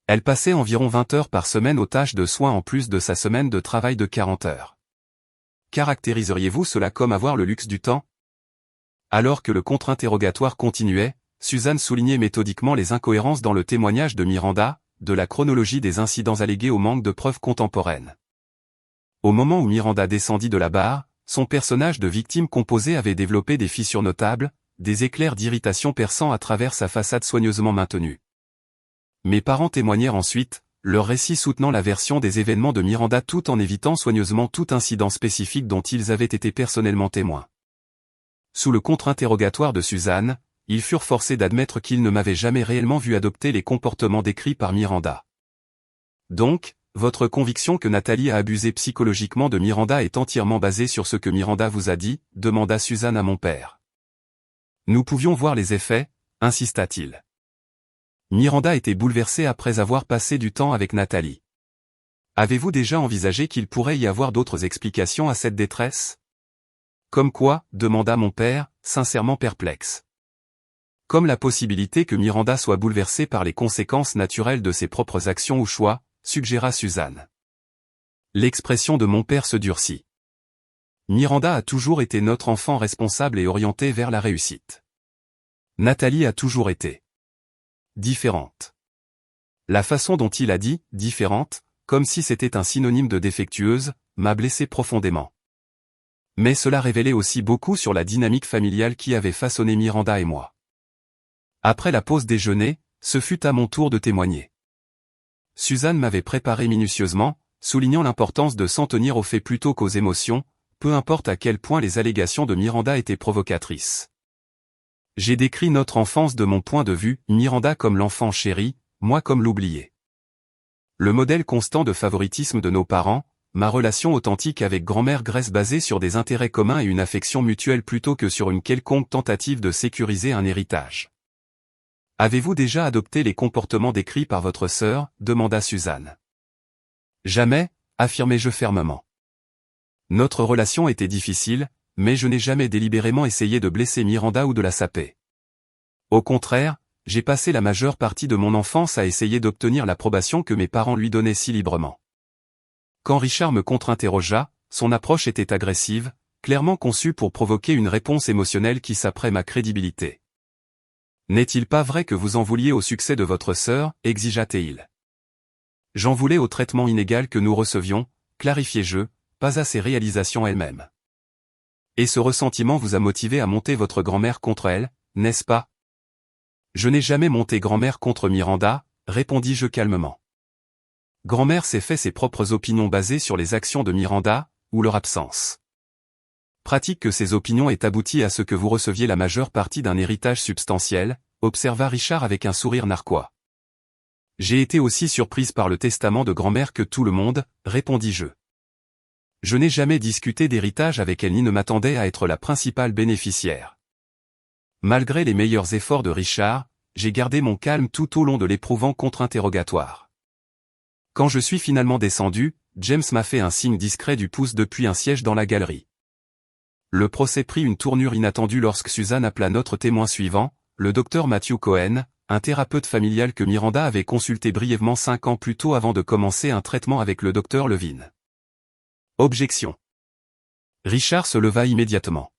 Elle passait environ 20 heures par semaine aux tâches de soins en plus de sa semaine de travail de 40 heures. Caractériseriez-vous cela comme avoir le luxe du temps? Alors que le contre-interrogatoire continuait, Suzanne soulignait méthodiquement les incohérences dans le témoignage de Miranda, de la chronologie des incidents allégués au manque de preuves contemporaines. Au moment où Miranda descendit de la barre, son personnage de victime composée avait développé des fissures notables, des éclairs d'irritation perçant à travers sa façade soigneusement maintenue. Mes parents témoignèrent ensuite, leur récit soutenant la version des événements de Miranda tout en évitant soigneusement tout incident spécifique dont ils avaient été personnellement témoins. Sous le contre-interrogatoire de Suzanne, ils furent forcés d'admettre qu'ils ne m'avaient jamais réellement vu adopter les comportements décrits par Miranda. Donc, votre conviction que Nathalie a abusé psychologiquement de Miranda est entièrement basée sur ce que Miranda vous a dit, demanda Suzanne à mon père. Nous pouvions voir les effets, insista-t-il. Miranda était bouleversée après avoir passé du temps avec Nathalie. Avez-vous déjà envisagé qu'il pourrait y avoir d'autres explications à cette détresse? Comme quoi, demanda mon père, sincèrement perplexe. Comme la possibilité que Miranda soit bouleversée par les conséquences naturelles de ses propres actions ou choix, suggéra Suzanne. L'expression de mon père se durcit. Miranda a toujours été notre enfant responsable et orienté vers la réussite. Nathalie a toujours été différente. La façon dont il a dit « différente », comme si c'était un synonyme de défectueuse, m'a blessé profondément. Mais cela révélait aussi beaucoup sur la dynamique familiale qui avait façonné Miranda et moi. Après la pause déjeuner, ce fut à mon tour de témoigner. Suzanne m'avait préparé minutieusement, soulignant l'importance de s'en tenir aux faits plutôt qu'aux émotions, peu importe à quel point les allégations de Miranda étaient provocatrices. J'ai décrit notre enfance de mon point de vue, Miranda comme l'enfant chéri, moi comme l'oublié. Le modèle constant de favoritisme de nos parents, ma relation authentique avec grand-mère Grace basée sur des intérêts communs et une affection mutuelle plutôt que sur une quelconque tentative de sécuriser un héritage. Avez-vous déjà adopté les comportements décrits par votre sœur, demanda Suzanne. Jamais, affirmai-je fermement. Notre relation était difficile, mais je n'ai jamais délibérément essayé de blesser Miranda ou de la saper. Au contraire, j'ai passé la majeure partie de mon enfance à essayer d'obtenir l'approbation que mes parents lui donnaient si librement. Quand Richard me contre-interrogea, son approche était agressive, clairement conçue pour provoquer une réponse émotionnelle qui saperait ma crédibilité. N'est-il pas vrai que vous en vouliez au succès de votre sœur, exigea-t-il. J'en voulais au traitement inégal que nous recevions, clarifiai-je, pas à ses réalisations elles-mêmes. Et ce ressentiment vous a motivé à monter votre grand-mère contre elle, n'est-ce pas? Je n'ai jamais monté grand-mère contre Miranda, répondis-je calmement. Grand-mère s'est fait ses propres opinions basées sur les actions de Miranda, ou leur absence. Pratique que ces opinions aient abouti à ce que vous receviez la majeure partie d'un héritage substantiel, observa Richard avec un sourire narquois. J'ai été aussi surprise par le testament de grand-mère que tout le monde, répondis-je. Je n'ai jamais discuté d'héritage avec elle ni ne m'attendais à être la principale bénéficiaire. Malgré les meilleurs efforts de Richard, j'ai gardé mon calme tout au long de l'éprouvant contre-interrogatoire. Quand je suis finalement descendu, James m'a fait un signe discret du pouce depuis un siège dans la galerie. Le procès prit une tournure inattendue lorsque Suzanne appela notre témoin suivant, le docteur Matthew Cohen, un thérapeute familial que Miranda avait consulté brièvement 5 ans plus tôt avant de commencer un traitement avec le docteur Levine. Objection. Richard se leva immédiatement.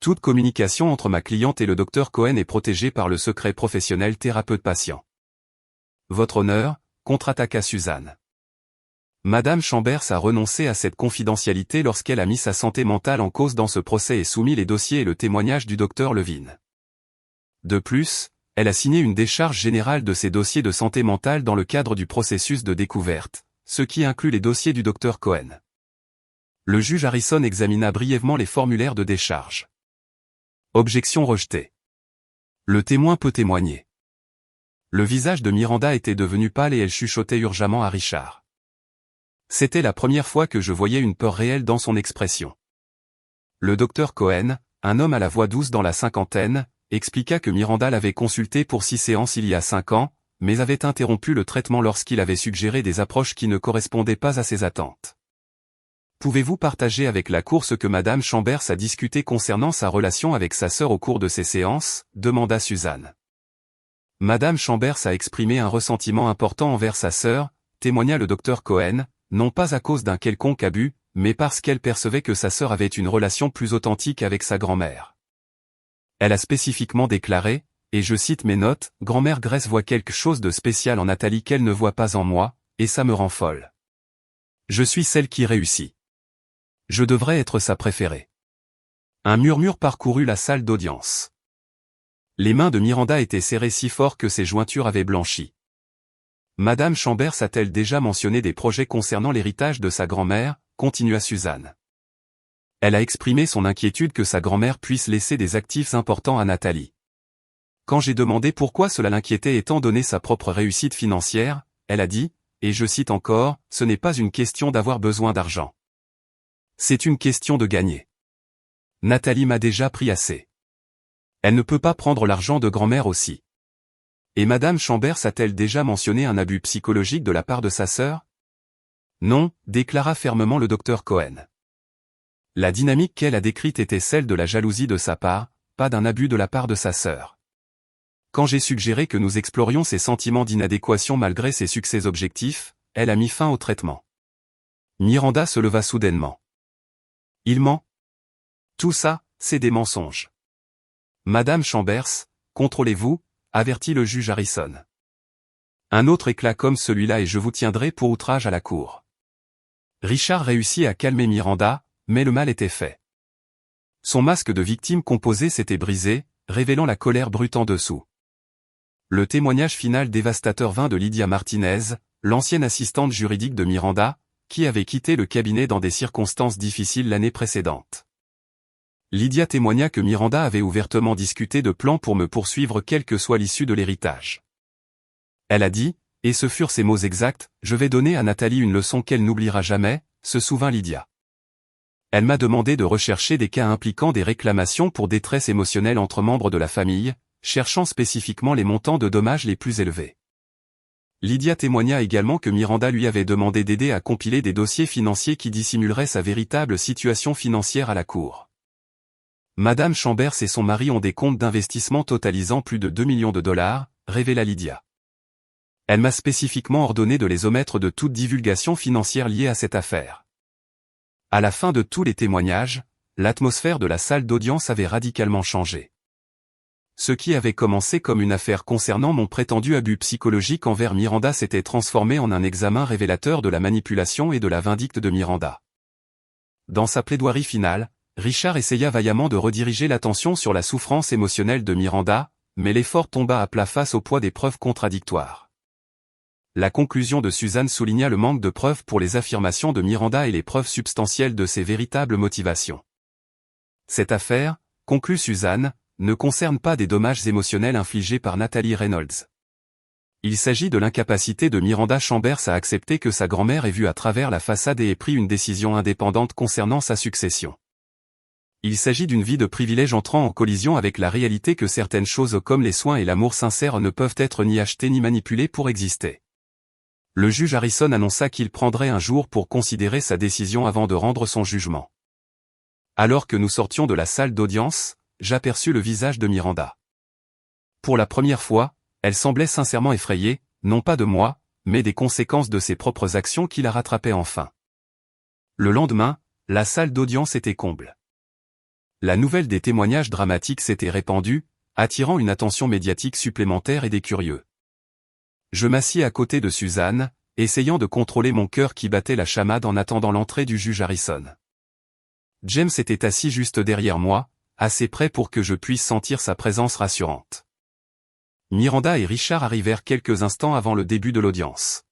Toute communication entre ma cliente et le Dr Cohen est protégée par le secret professionnel thérapeute-patient. Votre honneur, contre-attaqua Suzanne. Madame Chambers a renoncé à cette confidentialité lorsqu'elle a mis sa santé mentale en cause dans ce procès et soumis les dossiers et le témoignage du Dr Levine. De plus, elle a signé une décharge générale de ses dossiers de santé mentale dans le cadre du processus de découverte, ce qui inclut les dossiers du Dr Cohen. Le juge Harrison examina brièvement les formulaires de décharge. Objection rejetée. Le témoin peut témoigner. Le visage de Miranda était devenu pâle et elle chuchotait urgemment à Richard. C'était la première fois que je voyais une peur réelle dans son expression. Le Dr Cohen, un homme à la voix douce dans la cinquantaine, expliqua que Miranda l'avait consulté pour 6 séances il y a 5 ans, mais avait interrompu le traitement lorsqu'il avait suggéré des approches qui ne correspondaient pas à ses attentes. Pouvez-vous partager avec la cour ce que Madame Chambers a discuté concernant sa relation avec sa sœur au cours de ces séances, demanda Suzanne. Madame Chambers a exprimé un ressentiment important envers sa sœur, témoigna le Dr Cohen, non pas à cause d'un quelconque abus, mais parce qu'elle percevait que sa sœur avait une relation plus authentique avec sa grand-mère. Elle a spécifiquement déclaré, et je cite mes notes, « Grand-mère Grace voit quelque chose de spécial en Nathalie qu'elle ne voit pas en moi, et ça me rend folle. Je suis celle qui réussit. Je devrais être sa préférée. » Un murmure parcourut la salle d'audience. Les mains de Miranda étaient serrées si fort que ses jointures avaient blanchi. Madame Chambers a-t-elle déjà mentionné des projets concernant l'héritage de sa grand-mère, continua Suzanne. Elle a exprimé son inquiétude que sa grand-mère puisse laisser des actifs importants à Nathalie. Quand j'ai demandé pourquoi cela l'inquiétait étant donné sa propre réussite financière, elle a dit, et je cite encore, « Ce n'est pas une question d'avoir besoin d'argent. C'est une question de gagner. Nathalie m'a déjà pris assez. Elle ne peut pas prendre l'argent de grand-mère aussi. » Et Madame Chambers a-t-elle déjà mentionné un abus psychologique de la part de sa sœur? Non, déclara fermement le Dr Cohen. La dynamique qu'elle a décrite était celle de la jalousie de sa part, pas d'un abus de la part de sa sœur. Quand j'ai suggéré que nous explorions ses sentiments d'inadéquation malgré ses succès objectifs, elle a mis fin au traitement. Miranda se leva soudainement. Il ment. Tout ça, c'est des mensonges. Madame Chambers, contrôlez-vous, avertit le juge Harrison. Un autre éclat comme celui-là et je vous tiendrai pour outrage à la cour. Richard réussit à calmer Miranda, mais le mal était fait. Son masque de victime composé s'était brisé, révélant la colère brute en dessous. Le témoignage final dévastateur vint de Lydia Martinez, l'ancienne assistante juridique de Miranda, qui avait quitté le cabinet dans des circonstances difficiles l'année précédente. Lydia témoigna que Miranda avait ouvertement discuté de plans pour me poursuivre quelle que soit l'issue de l'héritage. Elle a dit, et ce furent ses mots exacts, « Je vais donner à Nathalie une leçon qu'elle n'oubliera jamais », se souvint Lydia. Elle m'a demandé de rechercher des cas impliquant des réclamations pour détresse émotionnelle entre membres de la famille, cherchant spécifiquement les montants de dommages les plus élevés. Lydia témoigna également que Miranda lui avait demandé d'aider à compiler des dossiers financiers qui dissimuleraient sa véritable situation financière à la cour. Madame Chambers et son mari ont des comptes d'investissement totalisant plus de 2 millions de dollars, révéla Lydia. Elle m'a spécifiquement ordonné de les omettre de toute divulgation financière liée à cette affaire. À la fin de tous les témoignages, l'atmosphère de la salle d'audience avait radicalement changé. Ce qui avait commencé comme une affaire concernant mon prétendu abus psychologique envers Miranda s'était transformé en un examen révélateur de la manipulation et de la vindicte de Miranda. Dans sa plaidoirie finale, Richard essaya vaillamment de rediriger l'attention sur la souffrance émotionnelle de Miranda, mais l'effort tomba à plat face au poids des preuves contradictoires. La conclusion de Suzanne souligna le manque de preuves pour les affirmations de Miranda et les preuves substantielles de ses véritables motivations. Cette affaire, conclut Suzanne, ne concerne pas des dommages émotionnels infligés par Nathalie Reynolds. Il s'agit de l'incapacité de Miranda Chambers à accepter que sa grand-mère ait vu à travers la façade et ait pris une décision indépendante concernant sa succession. Il s'agit d'une vie de privilège entrant en collision avec la réalité que certaines choses comme les soins et l'amour sincère ne peuvent être ni achetées ni manipulées pour exister. Le juge Harrison annonça qu'il prendrait un jour pour considérer sa décision avant de rendre son jugement. Alors que nous sortions de la salle d'audience, j'aperçus le visage de Miranda. Pour la première fois, elle semblait sincèrement effrayée, non pas de moi, mais des conséquences de ses propres actions qui la rattrapaient enfin. Le lendemain, la salle d'audience était comble. La nouvelle des témoignages dramatiques s'était répandue, attirant une attention médiatique supplémentaire et des curieux. Je m'assis à côté de Suzanne, essayant de contrôler mon cœur qui battait la chamade en attendant l'entrée du juge Harrison. James était assis juste derrière moi, assez près pour que je puisse sentir sa présence rassurante. Miranda et Richard arrivèrent quelques instants avant le début de l'audience.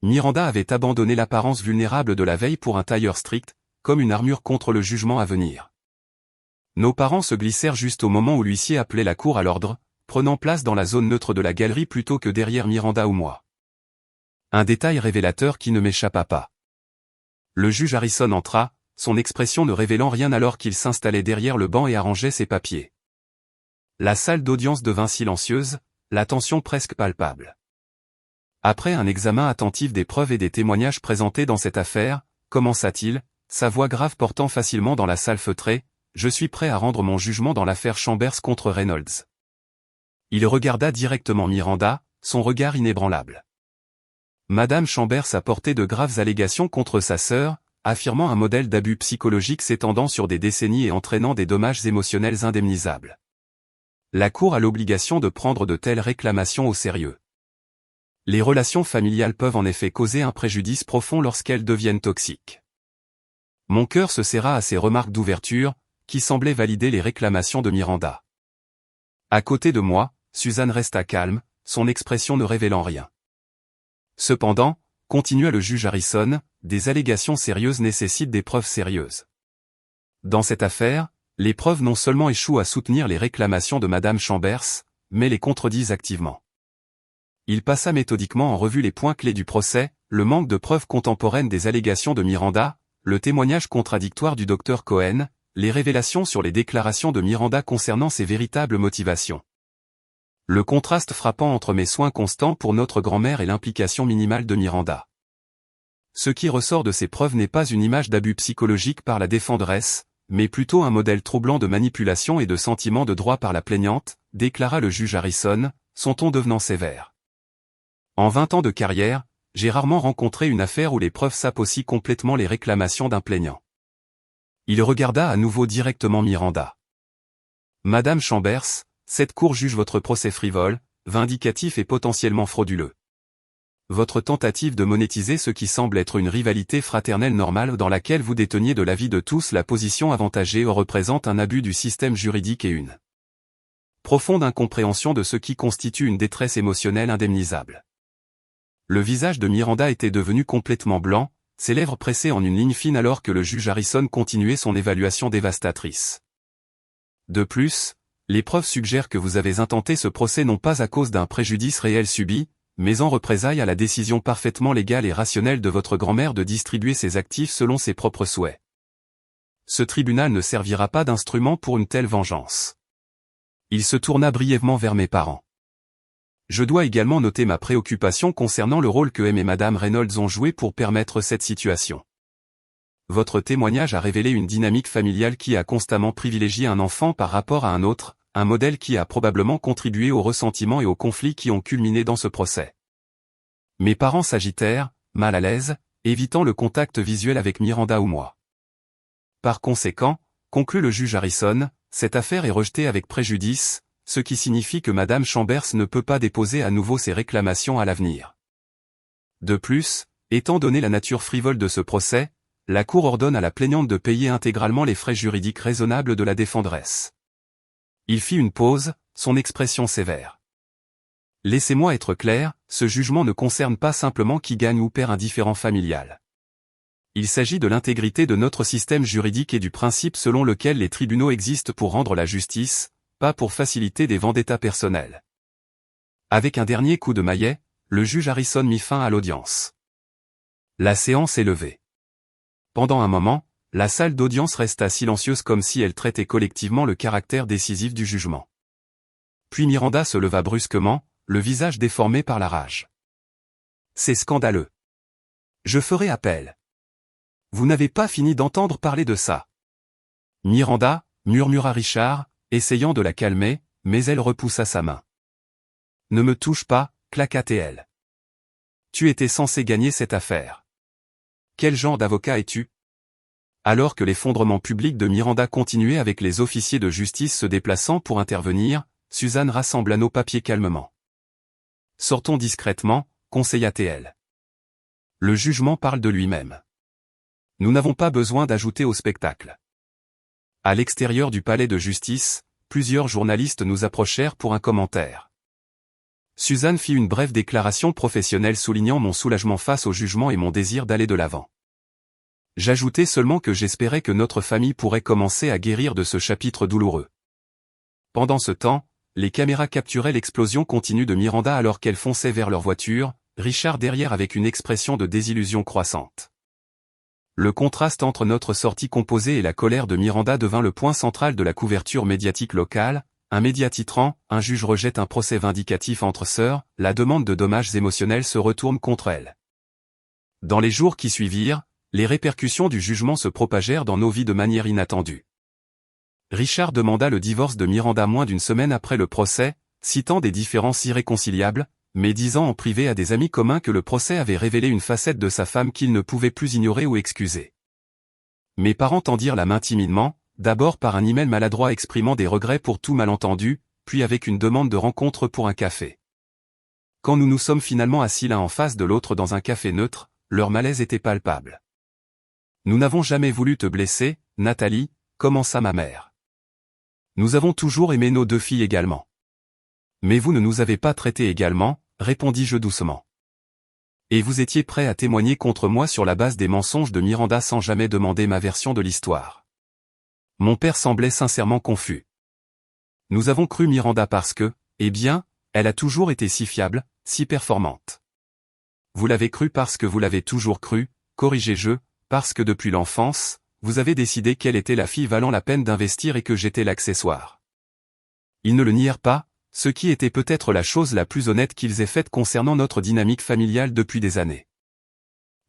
Miranda avait abandonné l'apparence vulnérable de la veille pour un tailleur strict, comme une armure contre le jugement à venir. Nos parents se glissèrent juste au moment où l'huissier appelait la cour à l'ordre, prenant place dans la zone neutre de la galerie plutôt que derrière Miranda ou moi. Un détail révélateur qui ne m'échappa pas. Le juge Harrison entra, son expression ne révélant rien alors qu'il s'installait derrière le banc et arrangeait ses papiers. La salle d'audience devint silencieuse, la tension presque palpable. Après un examen attentif des preuves et des témoignages présentés dans cette affaire, commença-t-il, sa voix grave portant facilement dans la salle feutrée, « Je suis prêt à rendre mon jugement dans l'affaire Chambers contre Reynolds. » Il regarda directement Miranda, son regard inébranlable. Madame Chambers a porté de graves allégations contre sa sœur, affirmant un modèle d'abus psychologique s'étendant sur des décennies et entraînant des dommages émotionnels indemnisables. La Cour a l'obligation de prendre de telles réclamations au sérieux. Les relations familiales peuvent en effet causer un préjudice profond lorsqu'elles deviennent toxiques. Mon cœur se serra à ces remarques d'ouverture, qui semblaient valider les réclamations de Miranda. À côté de moi, Suzanne resta calme, son expression ne révélant rien. Cependant, continua le juge Harrison, des allégations sérieuses nécessitent des preuves sérieuses. Dans cette affaire, les preuves non seulement échouent à soutenir les réclamations de Madame Chambers, mais les contredisent activement. Il passa méthodiquement en revue les points clés du procès, le manque de preuves contemporaines des allégations de Miranda, le témoignage contradictoire du docteur Cohen, les révélations sur les déclarations de Miranda concernant ses véritables motivations. Le contraste frappant entre mes soins constants pour notre grand-mère et l'implication minimale de Miranda. Ce qui ressort de ces preuves n'est pas une image d'abus psychologique par la défenderesse, mais plutôt un modèle troublant de manipulation et de sentiment de droit par la plaignante, déclara le juge Harrison, son ton devenant sévère. En 20 ans de carrière, j'ai rarement rencontré une affaire où les preuves sapent aussi complètement les réclamations d'un plaignant. Il regarda à nouveau directement Miranda. Madame Chambers, cette cour juge votre procès frivole, vindicatif et potentiellement frauduleux. Votre tentative de monétiser ce qui semble être une rivalité fraternelle normale dans laquelle vous déteniez de l'avis de tous la position avantagée représente un abus du système juridique et une profonde incompréhension de ce qui constitue une détresse émotionnelle indemnisable. Le visage de Miranda était devenu complètement blanc, ses lèvres pressées en une ligne fine alors que le juge Harrison continuait son évaluation dévastatrice. De plus, les preuves suggèrent que vous avez intenté ce procès non pas à cause d'un préjudice réel subi, mais en représailles à la décision parfaitement légale et rationnelle de votre grand-mère de distribuer ses actifs selon ses propres souhaits. Ce tribunal ne servira pas d'instrument pour une telle vengeance. Il se tourna brièvement vers mes parents. Je dois également noter ma préoccupation concernant le rôle que M et Madame Reynolds ont joué pour permettre cette situation. Votre témoignage a révélé une dynamique familiale qui a constamment privilégié un enfant par rapport à un autre, un modèle qui a probablement contribué aux ressentiments et aux conflits qui ont culminé dans ce procès. Mes parents s'agitèrent, mal à l'aise, évitant le contact visuel avec Miranda ou moi. Par conséquent, conclut le juge Harrison, cette affaire est rejetée avec préjudice, ce qui signifie que Madame Chambers ne peut pas déposer à nouveau ses réclamations à l'avenir. De plus, étant donné la nature frivole de ce procès, la Cour ordonne à la plaignante de payer intégralement les frais juridiques raisonnables de la défenderesse. Il fit une pause, son expression sévère. Laissez-moi être clair, ce jugement ne concerne pas simplement qui gagne ou perd un différend familial. Il s'agit de l'intégrité de notre système juridique et du principe selon lequel les tribunaux existent pour rendre la justice, pas pour faciliter des vendettas personnels. Avec un dernier coup de maillet, le juge Harrison mit fin à l'audience. La séance est levée. Pendant un moment, la salle d'audience resta silencieuse comme si elle traitait collectivement le caractère décisif du jugement. Puis Miranda se leva brusquement, le visage déformé par la rage. C'est scandaleux. Je ferai appel. Vous n'avez pas fini d'entendre parler de ça. Miranda, murmura Richard, essayant de la calmer, mais elle repoussa sa main. Ne me touche pas, claqua-t-elle. Tu étais censé gagner cette affaire. Quel genre d'avocat es-tu? Alors que l'effondrement public de Miranda continuait avec les officiers de justice se déplaçant pour intervenir, Suzanne rassembla nos papiers calmement. Sortons discrètement, conseilla-t-elle. Le jugement parle de lui-même. Nous n'avons pas besoin d'ajouter au spectacle. À l'extérieur du palais de justice, plusieurs journalistes nous approchèrent pour un commentaire. Suzanne fit une brève déclaration professionnelle soulignant mon soulagement face au jugement et mon désir d'aller de l'avant. J'ajoutai seulement que j'espérais que notre famille pourrait commencer à guérir de ce chapitre douloureux. Pendant ce temps, les caméras capturaient l'explosion continue de Miranda alors qu'elle fonçait vers leur voiture, Richard derrière avec une expression de désillusion croissante. Le contraste entre notre sortie composée et la colère de Miranda devint le point central de la couverture médiatique locale. Un média titrant « Un juge rejette un procès vindicatif entre sœurs, la demande de dommages émotionnels se retourne contre elle ». Dans les jours qui suivirent, les répercussions du jugement se propagèrent dans nos vies de manière inattendue. Richard demanda le divorce de Miranda moins d'une semaine après le procès, citant des différences irréconciliables, mais disant en privé à des amis communs que le procès avait révélé une facette de sa femme qu'il ne pouvait plus ignorer ou excuser. Mes parents tendirent la main timidement, d'abord par un email maladroit exprimant des regrets pour tout malentendu, puis avec une demande de rencontre pour un café. Quand nous nous sommes finalement assis l'un en face de l'autre dans un café neutre, leur malaise était palpable. « Nous n'avons jamais voulu te blesser, Nathalie », commença ma mère. « Nous avons toujours aimé nos 2 filles également. Mais vous ne nous avez pas traités également, répondis-je doucement. Et vous étiez prêt à témoigner contre moi sur la base des mensonges de Miranda sans jamais demander ma version de l'histoire. Mon père semblait sincèrement confus. Nous avons cru Miranda parce que, eh bien, elle a toujours été si fiable, si performante. Vous l'avez cru parce que vous l'avez toujours cru, corrigez-je, parce que depuis l'enfance, vous avez décidé qu'elle était la fille valant la peine d'investir et que j'étais l'accessoire. Ils ne le nièrent pas, ce qui était peut-être la chose la plus honnête qu'ils aient faite concernant notre dynamique familiale depuis des années.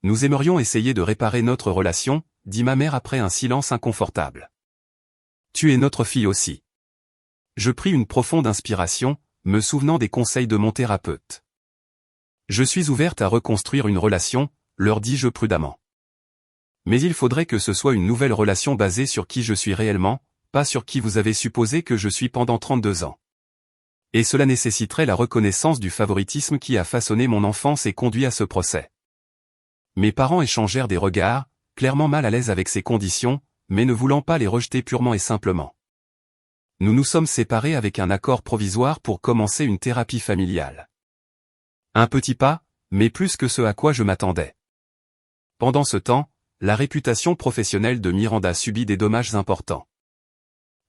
Nous aimerions essayer de réparer notre relation, dit ma mère après un silence inconfortable. Tu es notre fille aussi. Je pris une profonde inspiration, me souvenant des conseils de mon thérapeute. Je suis ouverte à reconstruire une relation, leur dis-je prudemment. Mais il faudrait que ce soit une nouvelle relation basée sur qui je suis réellement, pas sur qui vous avez supposé que je suis pendant 32 ans. Et cela nécessiterait la reconnaissance du favoritisme qui a façonné mon enfance et conduit à ce procès. Mes parents échangèrent des regards, clairement mal à l'aise avec ces conditions, mais ne voulant pas les rejeter purement et simplement. Nous nous sommes séparés avec un accord provisoire pour commencer une thérapie familiale. Un petit pas, mais plus que ce à quoi je m'attendais. Pendant ce temps, la réputation professionnelle de Miranda subit des dommages importants.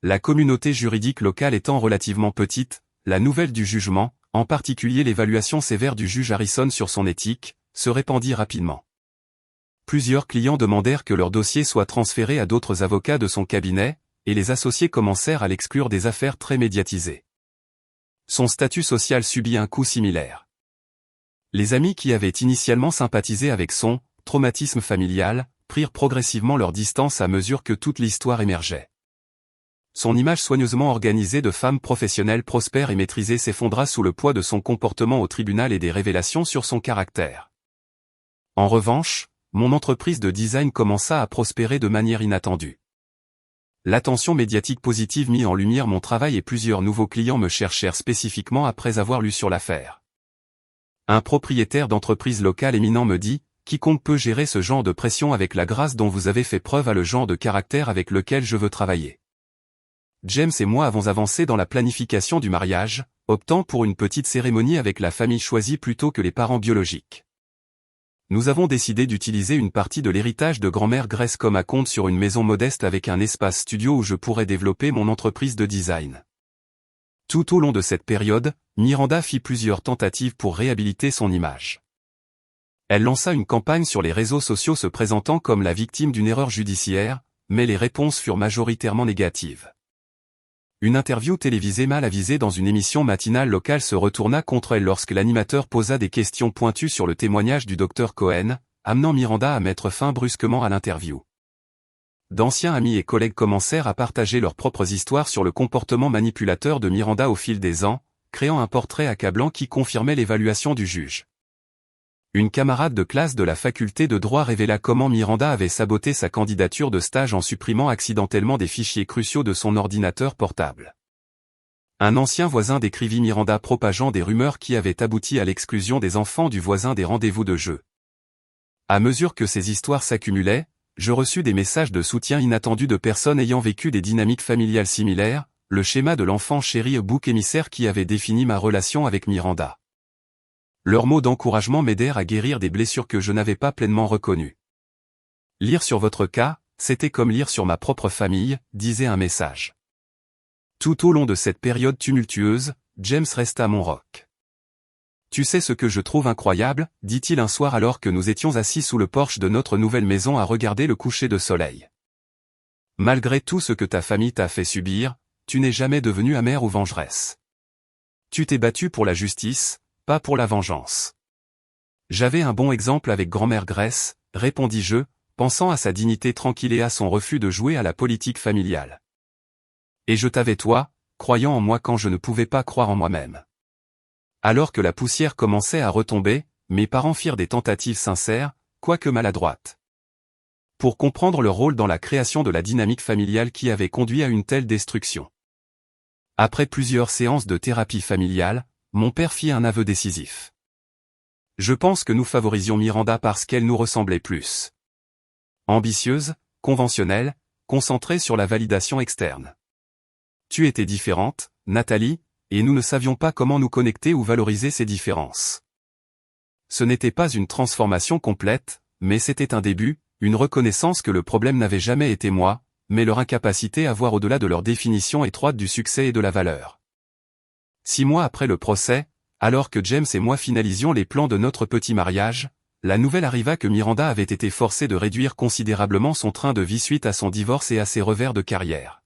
La communauté juridique locale étant relativement petite, la nouvelle du jugement, en particulier l'évaluation sévère du juge Harrison sur son éthique, se répandit rapidement. Plusieurs clients demandèrent que leur dossier soit transféré à d'autres avocats de son cabinet, et les associés commencèrent à l'exclure des affaires très médiatisées. Son statut social subit un coup similaire. Les amis qui avaient initialement sympathisé avec son traumatisme familial, prirent progressivement leur distance à mesure que toute l'histoire émergeait. Son image soigneusement organisée de femme professionnelle prospère et maîtrisée s'effondra sous le poids de son comportement au tribunal et des révélations sur son caractère. En revanche, mon entreprise de design commença à prospérer de manière inattendue. L'attention médiatique positive mit en lumière mon travail et plusieurs nouveaux clients me cherchèrent spécifiquement après avoir lu sur l'affaire. Un propriétaire d'entreprise locale éminent me dit « Quiconque peut gérer ce genre de pression avec la grâce dont vous avez fait preuve a le genre de caractère avec lequel je veux travailler. » James et moi avons avancé dans la planification du mariage, optant pour une petite cérémonie avec la famille choisie plutôt que les parents biologiques. Nous avons décidé d'utiliser une partie de l'héritage de grand-mère Grace comme acompte sur une maison modeste avec un espace studio où je pourrais développer mon entreprise de design. Tout au long de cette période, Miranda fit plusieurs tentatives pour réhabiliter son image. Elle lança une campagne sur les réseaux sociaux se présentant comme la victime d'une erreur judiciaire, mais les réponses furent majoritairement négatives. Une interview télévisée mal avisée dans une émission matinale locale se retourna contre elle lorsque l'animateur posa des questions pointues sur le témoignage du Dr Cohen, amenant Miranda à mettre fin brusquement à l'interview. D'anciens amis et collègues commencèrent à partager leurs propres histoires sur le comportement manipulateur de Miranda au fil des ans, créant un portrait accablant qui confirmait l'évaluation du juge. Une camarade de classe de la faculté de droit révéla comment Miranda avait saboté sa candidature de stage en supprimant accidentellement des fichiers cruciaux de son ordinateur portable. Un ancien voisin décrivit Miranda propageant des rumeurs qui avaient abouti à l'exclusion des enfants du voisin des rendez-vous de jeu. À mesure que ces histoires s'accumulaient, je reçus des messages de soutien inattendus de personnes ayant vécu des dynamiques familiales similaires, le schéma de l'enfant chéri bouc émissaire qui avait défini ma relation avec Miranda. Leurs mots d'encouragement m'aidèrent à guérir des blessures que je n'avais pas pleinement reconnues. Lire sur votre cas, c'était comme lire sur ma propre famille, disait un message. Tout au long de cette période tumultueuse, James resta mon roc. Tu sais ce que je trouve incroyable, dit-il un soir alors que nous étions assis sous le porche de notre nouvelle maison à regarder le coucher de soleil. Malgré tout ce que ta famille t'a fait subir, tu n'es jamais devenue amère ou vengeresse. Tu t'es battue pour la justice, pas pour la vengeance. J'avais un bon exemple avec grand-mère Grace, répondis-je, pensant à sa dignité tranquille et à son refus de jouer à la politique familiale. Et je t'avais toi, croyant en moi quand je ne pouvais pas croire en moi-même. Alors que la poussière commençait à retomber, mes parents firent des tentatives sincères, quoique maladroites. Pour comprendre leur rôle dans la création de la dynamique familiale qui avait conduit à une telle destruction. Après plusieurs séances de thérapie familiale, mon père fit un aveu décisif. Je pense que nous favorisions Miranda parce qu'elle nous ressemblait plus. Ambitieuse, conventionnelle, concentrée sur la validation externe. Tu étais différente, Nathalie, et nous ne savions pas comment nous connecter ou valoriser ces différences. Ce n'était pas une transformation complète, mais c'était un début, une reconnaissance que le problème n'avait jamais été moi, mais leur incapacité à voir au-delà de leur définition étroite du succès et de la valeur. 6 mois après le procès, alors que James et moi finalisions les plans de notre petit mariage, la nouvelle arriva que Miranda avait été forcée de réduire considérablement son train de vie suite à son divorce et à ses revers de carrière.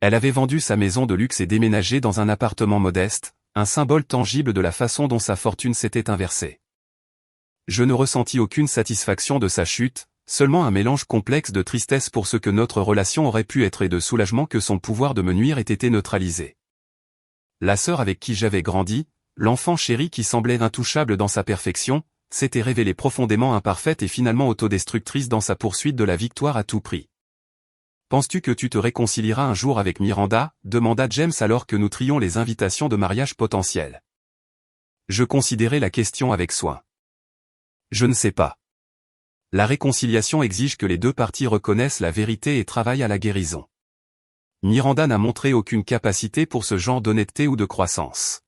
Elle avait vendu sa maison de luxe et déménagé dans un appartement modeste, un symbole tangible de la façon dont sa fortune s'était inversée. Je ne ressentis aucune satisfaction de sa chute, seulement un mélange complexe de tristesse pour ce que notre relation aurait pu être et de soulagement que son pouvoir de me nuire ait été neutralisé. La sœur avec qui j'avais grandi, l'enfant chéri qui semblait intouchable dans sa perfection, s'était révélée profondément imparfaite et finalement autodestructrice dans sa poursuite de la victoire à tout prix. Penses-tu que tu te réconcilieras un jour avec Miranda, demanda James alors que nous trions les invitations de mariage potentielles. Je considérais la question avec soin. Je ne sais pas. La réconciliation exige que les deux parties reconnaissent la vérité et travaillent à la guérison. Miranda n'a montré aucune capacité pour ce genre d'honnêteté ou de croissance.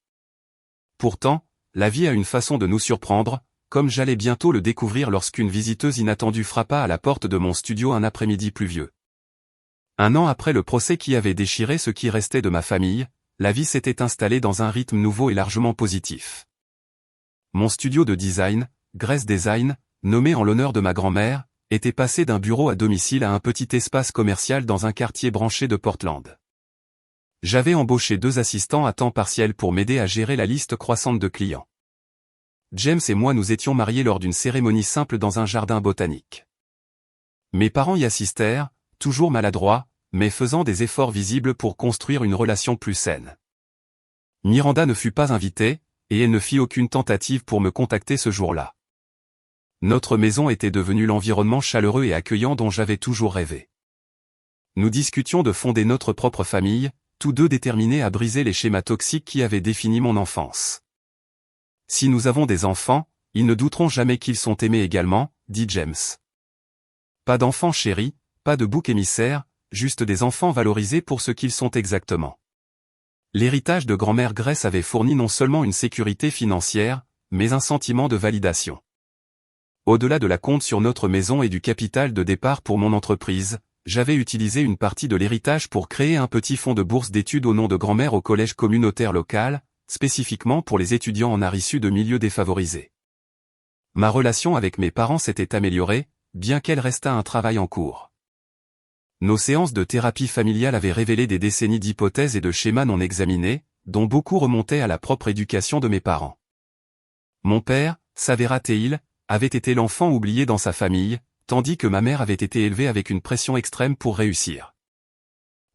Pourtant, la vie a une façon de nous surprendre, comme j'allais bientôt le découvrir lorsqu'une visiteuse inattendue frappa à la porte de mon studio un après-midi pluvieux. 1 an après le procès qui avait déchiré ce qui restait de ma famille, la vie s'était installée dans un rythme nouveau et largement positif. Mon studio de design, Grace Design, nommé en l'honneur de ma grand-mère, était passé d'un bureau à domicile à un petit espace commercial dans un quartier branché de Portland. J'avais embauché 2 assistants à temps partiel pour m'aider à gérer la liste croissante de clients. James et moi nous étions mariés lors d'une cérémonie simple dans un jardin botanique. Mes parents y assistèrent, toujours maladroits, mais faisant des efforts visibles pour construire une relation plus saine. Miranda ne fut pas invitée, et elle ne fit aucune tentative pour me contacter ce jour-là. Notre maison était devenue l'environnement chaleureux et accueillant dont j'avais toujours rêvé. Nous discutions de fonder notre propre famille, tous deux déterminés à briser les schémas toxiques qui avaient défini mon enfance. Si nous avons des enfants, ils ne douteront jamais qu'ils sont aimés également, dit James. Pas d'enfants chéris, pas de bouc émissaire, juste des enfants valorisés pour ce qu'ils sont exactement. L'héritage de grand-mère Grace avait fourni non seulement une sécurité financière, mais un sentiment de validation. Au-delà de la compte sur notre maison et du capital de départ pour mon entreprise, j'avais utilisé une partie de l'héritage pour créer un petit fonds de bourse d'études au nom de grand-mère au collège communautaire local, spécifiquement pour les étudiants en art issus de milieux défavorisés. Ma relation avec mes parents s'était améliorée, bien qu'elle restât un travail en cours. Nos séances de thérapie familiale avaient révélé des décennies d'hypothèses et de schémas non examinés, dont beaucoup remontaient à la propre éducation de mes parents. Mon père, s'avéra Teil, avait été l'enfant oublié dans sa famille, tandis que ma mère avait été élevée avec une pression extrême pour réussir.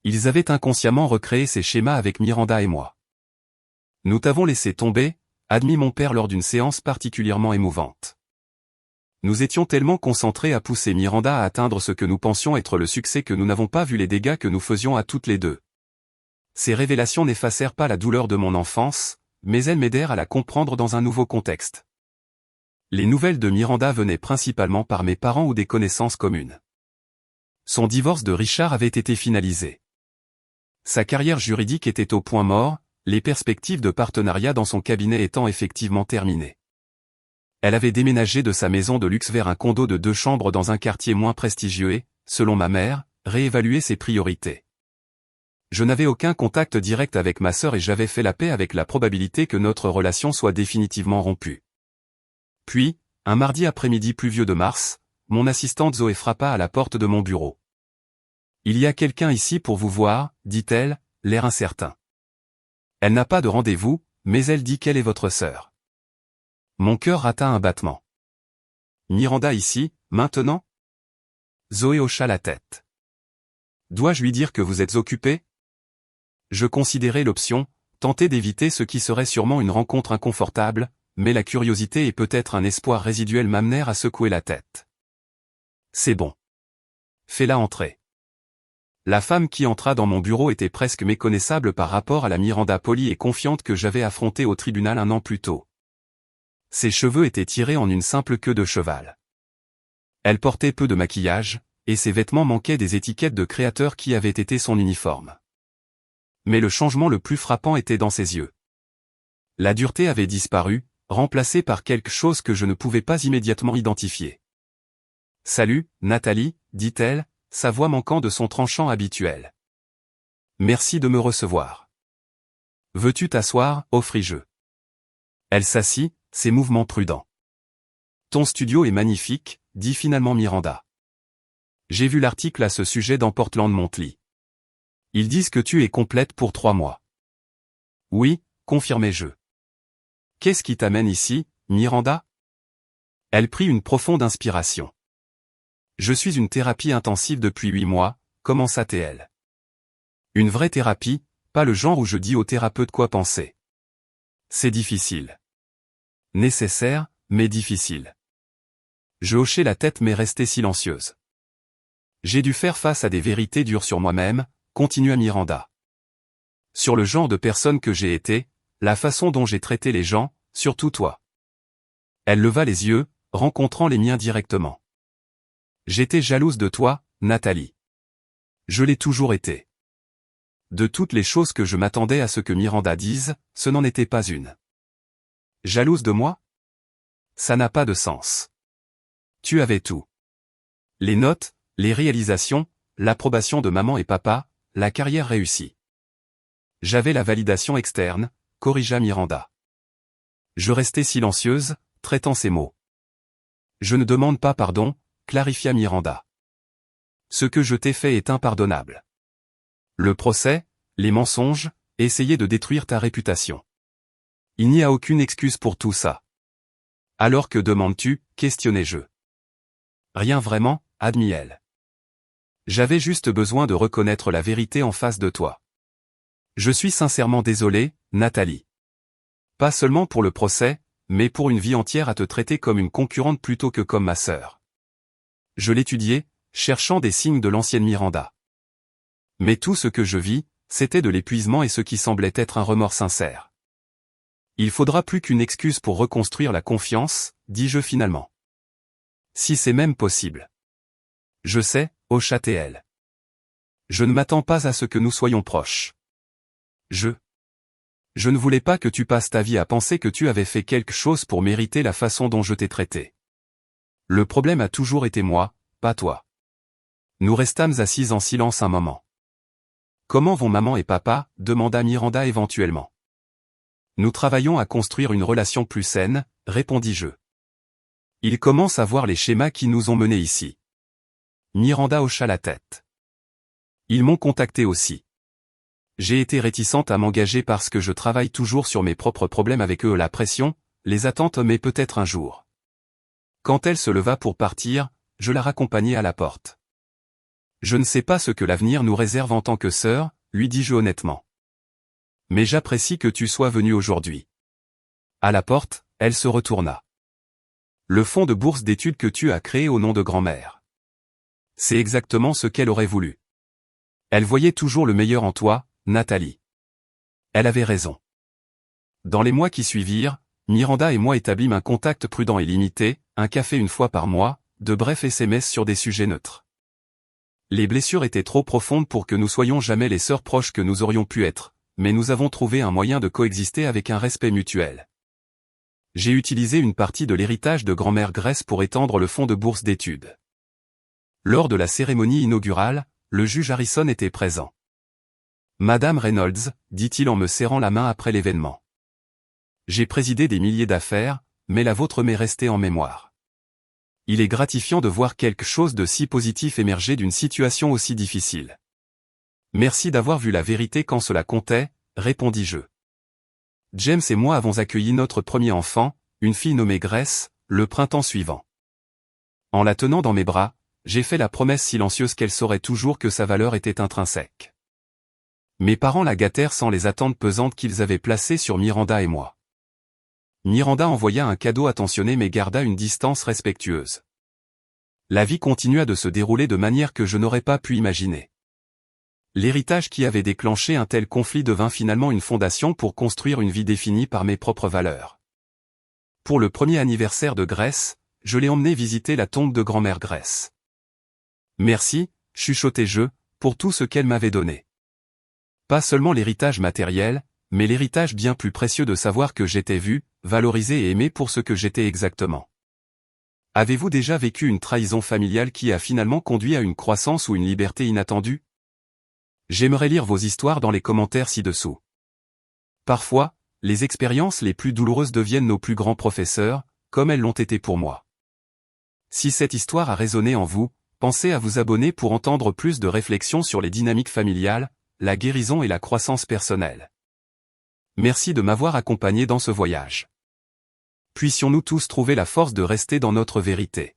Ils avaient inconsciemment recréé ces schémas avec Miranda et moi. Nous t'avons laissé tomber, admit mon père lors d'une séance particulièrement émouvante. Nous étions tellement concentrés à pousser Miranda à atteindre ce que nous pensions être le succès que nous n'avons pas vu les dégâts que nous faisions à toutes les deux. Ces révélations n'effacèrent pas la douleur de mon enfance, mais elles m'aidèrent à la comprendre dans un nouveau contexte. Les nouvelles de Miranda venaient principalement par mes parents ou des connaissances communes. Son divorce de Richard avait été finalisé. Sa carrière juridique était au point mort, les perspectives de partenariat dans son cabinet étant effectivement terminées. Elle avait déménagé de sa maison de luxe vers un condo de 2 chambres dans un quartier moins prestigieux et, selon ma mère, réévalué ses priorités. Je n'avais aucun contact direct avec ma sœur et j'avais fait la paix avec la probabilité que notre relation soit définitivement rompue. Puis, un mardi après-midi pluvieux de mars, mon assistante Zoé frappa à la porte de mon bureau. « Il y a quelqu'un ici pour vous voir, dit-elle, l'air incertain. Elle n'a pas de rendez-vous, mais elle dit qu'elle est votre sœur. » Mon cœur rata un battement. « Miranda ici, maintenant ?» Zoé hocha la tête. « Dois-je lui dire que vous êtes occupé ?» Je considérais l'option, tenter d'éviter ce qui serait sûrement une rencontre inconfortable, mais la curiosité et peut-être un espoir résiduel m'amenèrent à secouer la tête. « C'est bon. Fais-la entrer. » La femme qui entra dans mon bureau était presque méconnaissable par rapport à la Miranda polie et confiante que j'avais affrontée au tribunal un an plus tôt. Ses cheveux étaient tirés en une simple queue de cheval. Elle portait peu de maquillage, et ses vêtements manquaient des étiquettes de créateur qui avaient été son uniforme. Mais le changement le plus frappant était dans ses yeux. La dureté avait disparu, remplacée par quelque chose que je ne pouvais pas immédiatement identifier. « Salut, Nathalie, dit-elle, sa voix manquant de son tranchant habituel. « Merci de me recevoir. Veux-tu t'asseoir, offris-je. » Elle s'assit, ses mouvements prudents. « Ton studio est magnifique, dit finalement Miranda. J'ai vu l'article à ce sujet dans Portland Monthly. Ils disent que tu es complète pour 3 mois. Oui, confirmai-je. Qu'est-ce qui t'amène ici, Miranda? Elle prit une profonde inspiration. Je suis une thérapie intensive depuis 8 mois, commença-t-elle. Une vraie thérapie, pas le genre où je dis au thérapeute quoi penser. C'est difficile. Nécessaire, mais difficile. Je hochai la tête mais restai silencieuse. J'ai dû faire face à des vérités dures sur moi-même, continua Miranda. Sur le genre de personne que j'ai été, la façon dont j'ai traité les gens, surtout toi. Elle leva les yeux, rencontrant les miens directement. J'étais jalouse de toi, Nathalie. Je l'ai toujours été. De toutes les choses que je m'attendais à ce que Miranda dise, ce n'en était pas une. Jalouse de moi? Ça n'a pas de sens. Tu avais tout. Les notes, les réalisations, l'approbation de maman et papa, la carrière réussie. J'avais la validation externe, corrigea Miranda. Je restais silencieuse, traitant ces mots. Je ne demande pas pardon, clarifia Miranda. Ce que je t'ai fait est impardonnable. Le procès, les mensonges, essayer de détruire ta réputation. Il n'y a aucune excuse pour tout ça. Alors que demandes-tu, questionnai-je. Rien vraiment, admit elle. J'avais juste besoin de reconnaître la vérité en face de toi. Je suis sincèrement désolé, Nathalie. Pas seulement pour le procès, mais pour une vie entière à te traiter comme une concurrente plutôt que comme ma sœur. Je l'étudiais, cherchant des signes de l'ancienne Miranda. Mais tout ce que je vis, c'était de l'épuisement et ce qui semblait être un remords sincère. Il faudra plus qu'une excuse pour reconstruire la confiance, dis-je finalement. Si c'est même possible. Je sais, hocha-t-elle. Je ne m'attends pas à ce que nous soyons proches. Je ne voulais pas que tu passes ta vie à penser que tu avais fait quelque chose pour mériter la façon dont je t'ai traité. Le problème a toujours été moi, pas toi. Nous restâmes assises en silence un moment. Comment vont maman et papa, demanda Miranda éventuellement. Nous travaillons à construire une relation plus saine, répondis-je. Ils commencent à voir les schémas qui nous ont menés ici. Miranda hocha la tête. Ils m'ont contacté aussi. J'ai été réticente à m'engager parce que je travaille toujours sur mes propres problèmes avec eux, la pression, les attentes, mais peut-être un jour. Quand elle se leva pour partir, je la raccompagnai à la porte. Je ne sais pas ce que l'avenir nous réserve en tant que sœur, lui dis-je honnêtement. Mais j'apprécie que tu sois venue aujourd'hui. À la porte, elle se retourna. Le fonds de bourse d'études que tu as créé au nom de grand-mère. C'est exactement ce qu'elle aurait voulu. Elle voyait toujours le meilleur en toi, Nathalie. Elle avait raison. Dans les mois qui suivirent, Miranda et moi établîmes un contact prudent et limité, un café une fois par mois, de brefs SMS sur des sujets neutres. Les blessures étaient trop profondes pour que nous soyons jamais les sœurs proches que nous aurions pu être, mais nous avons trouvé un moyen de coexister avec un respect mutuel. J'ai utilisé une partie de l'héritage de grand-mère Grace pour étendre le fonds de bourse d'études. Lors de la cérémonie inaugurale, le juge Harrison était présent. Madame Reynolds, dit-il en me serrant la main après l'événement. J'ai présidé des milliers d'affaires, mais la vôtre m'est restée en mémoire. Il est gratifiant de voir quelque chose de si positif émerger d'une situation aussi difficile. Merci d'avoir vu la vérité quand cela comptait, répondis-je. James et moi avons accueilli notre premier enfant, une fille nommée Grace, le printemps suivant. En la tenant dans mes bras, j'ai fait la promesse silencieuse qu'elle saurait toujours que sa valeur était intrinsèque. Mes parents la gâtèrent sans les attentes pesantes qu'ils avaient placées sur Miranda et moi. Miranda envoya un cadeau attentionné mais garda une distance respectueuse. La vie continua de se dérouler de manière que je n'aurais pas pu imaginer. L'héritage qui avait déclenché un tel conflit devint finalement une fondation pour construire une vie définie par mes propres valeurs. Pour le premier anniversaire de Grace, je l'ai emmené visiter la tombe de grand-mère Grace. Merci, chuchotai-je, pour tout ce qu'elle m'avait donné. Pas seulement l'héritage matériel, mais l'héritage bien plus précieux de savoir que j'étais vu, valorisé et aimé pour ce que j'étais exactement. Avez-vous déjà vécu une trahison familiale qui a finalement conduit à une croissance ou une liberté inattendue? J'aimerais lire vos histoires dans les commentaires ci-dessous. Parfois, les expériences les plus douloureuses deviennent nos plus grands professeurs, comme elles l'ont été pour moi. Si cette histoire a résonné en vous, pensez à vous abonner pour entendre plus de réflexions sur les dynamiques familiales, la guérison et la croissance personnelle. Merci de m'avoir accompagné dans ce voyage. Puissions-nous tous trouver la force de rester dans notre vérité.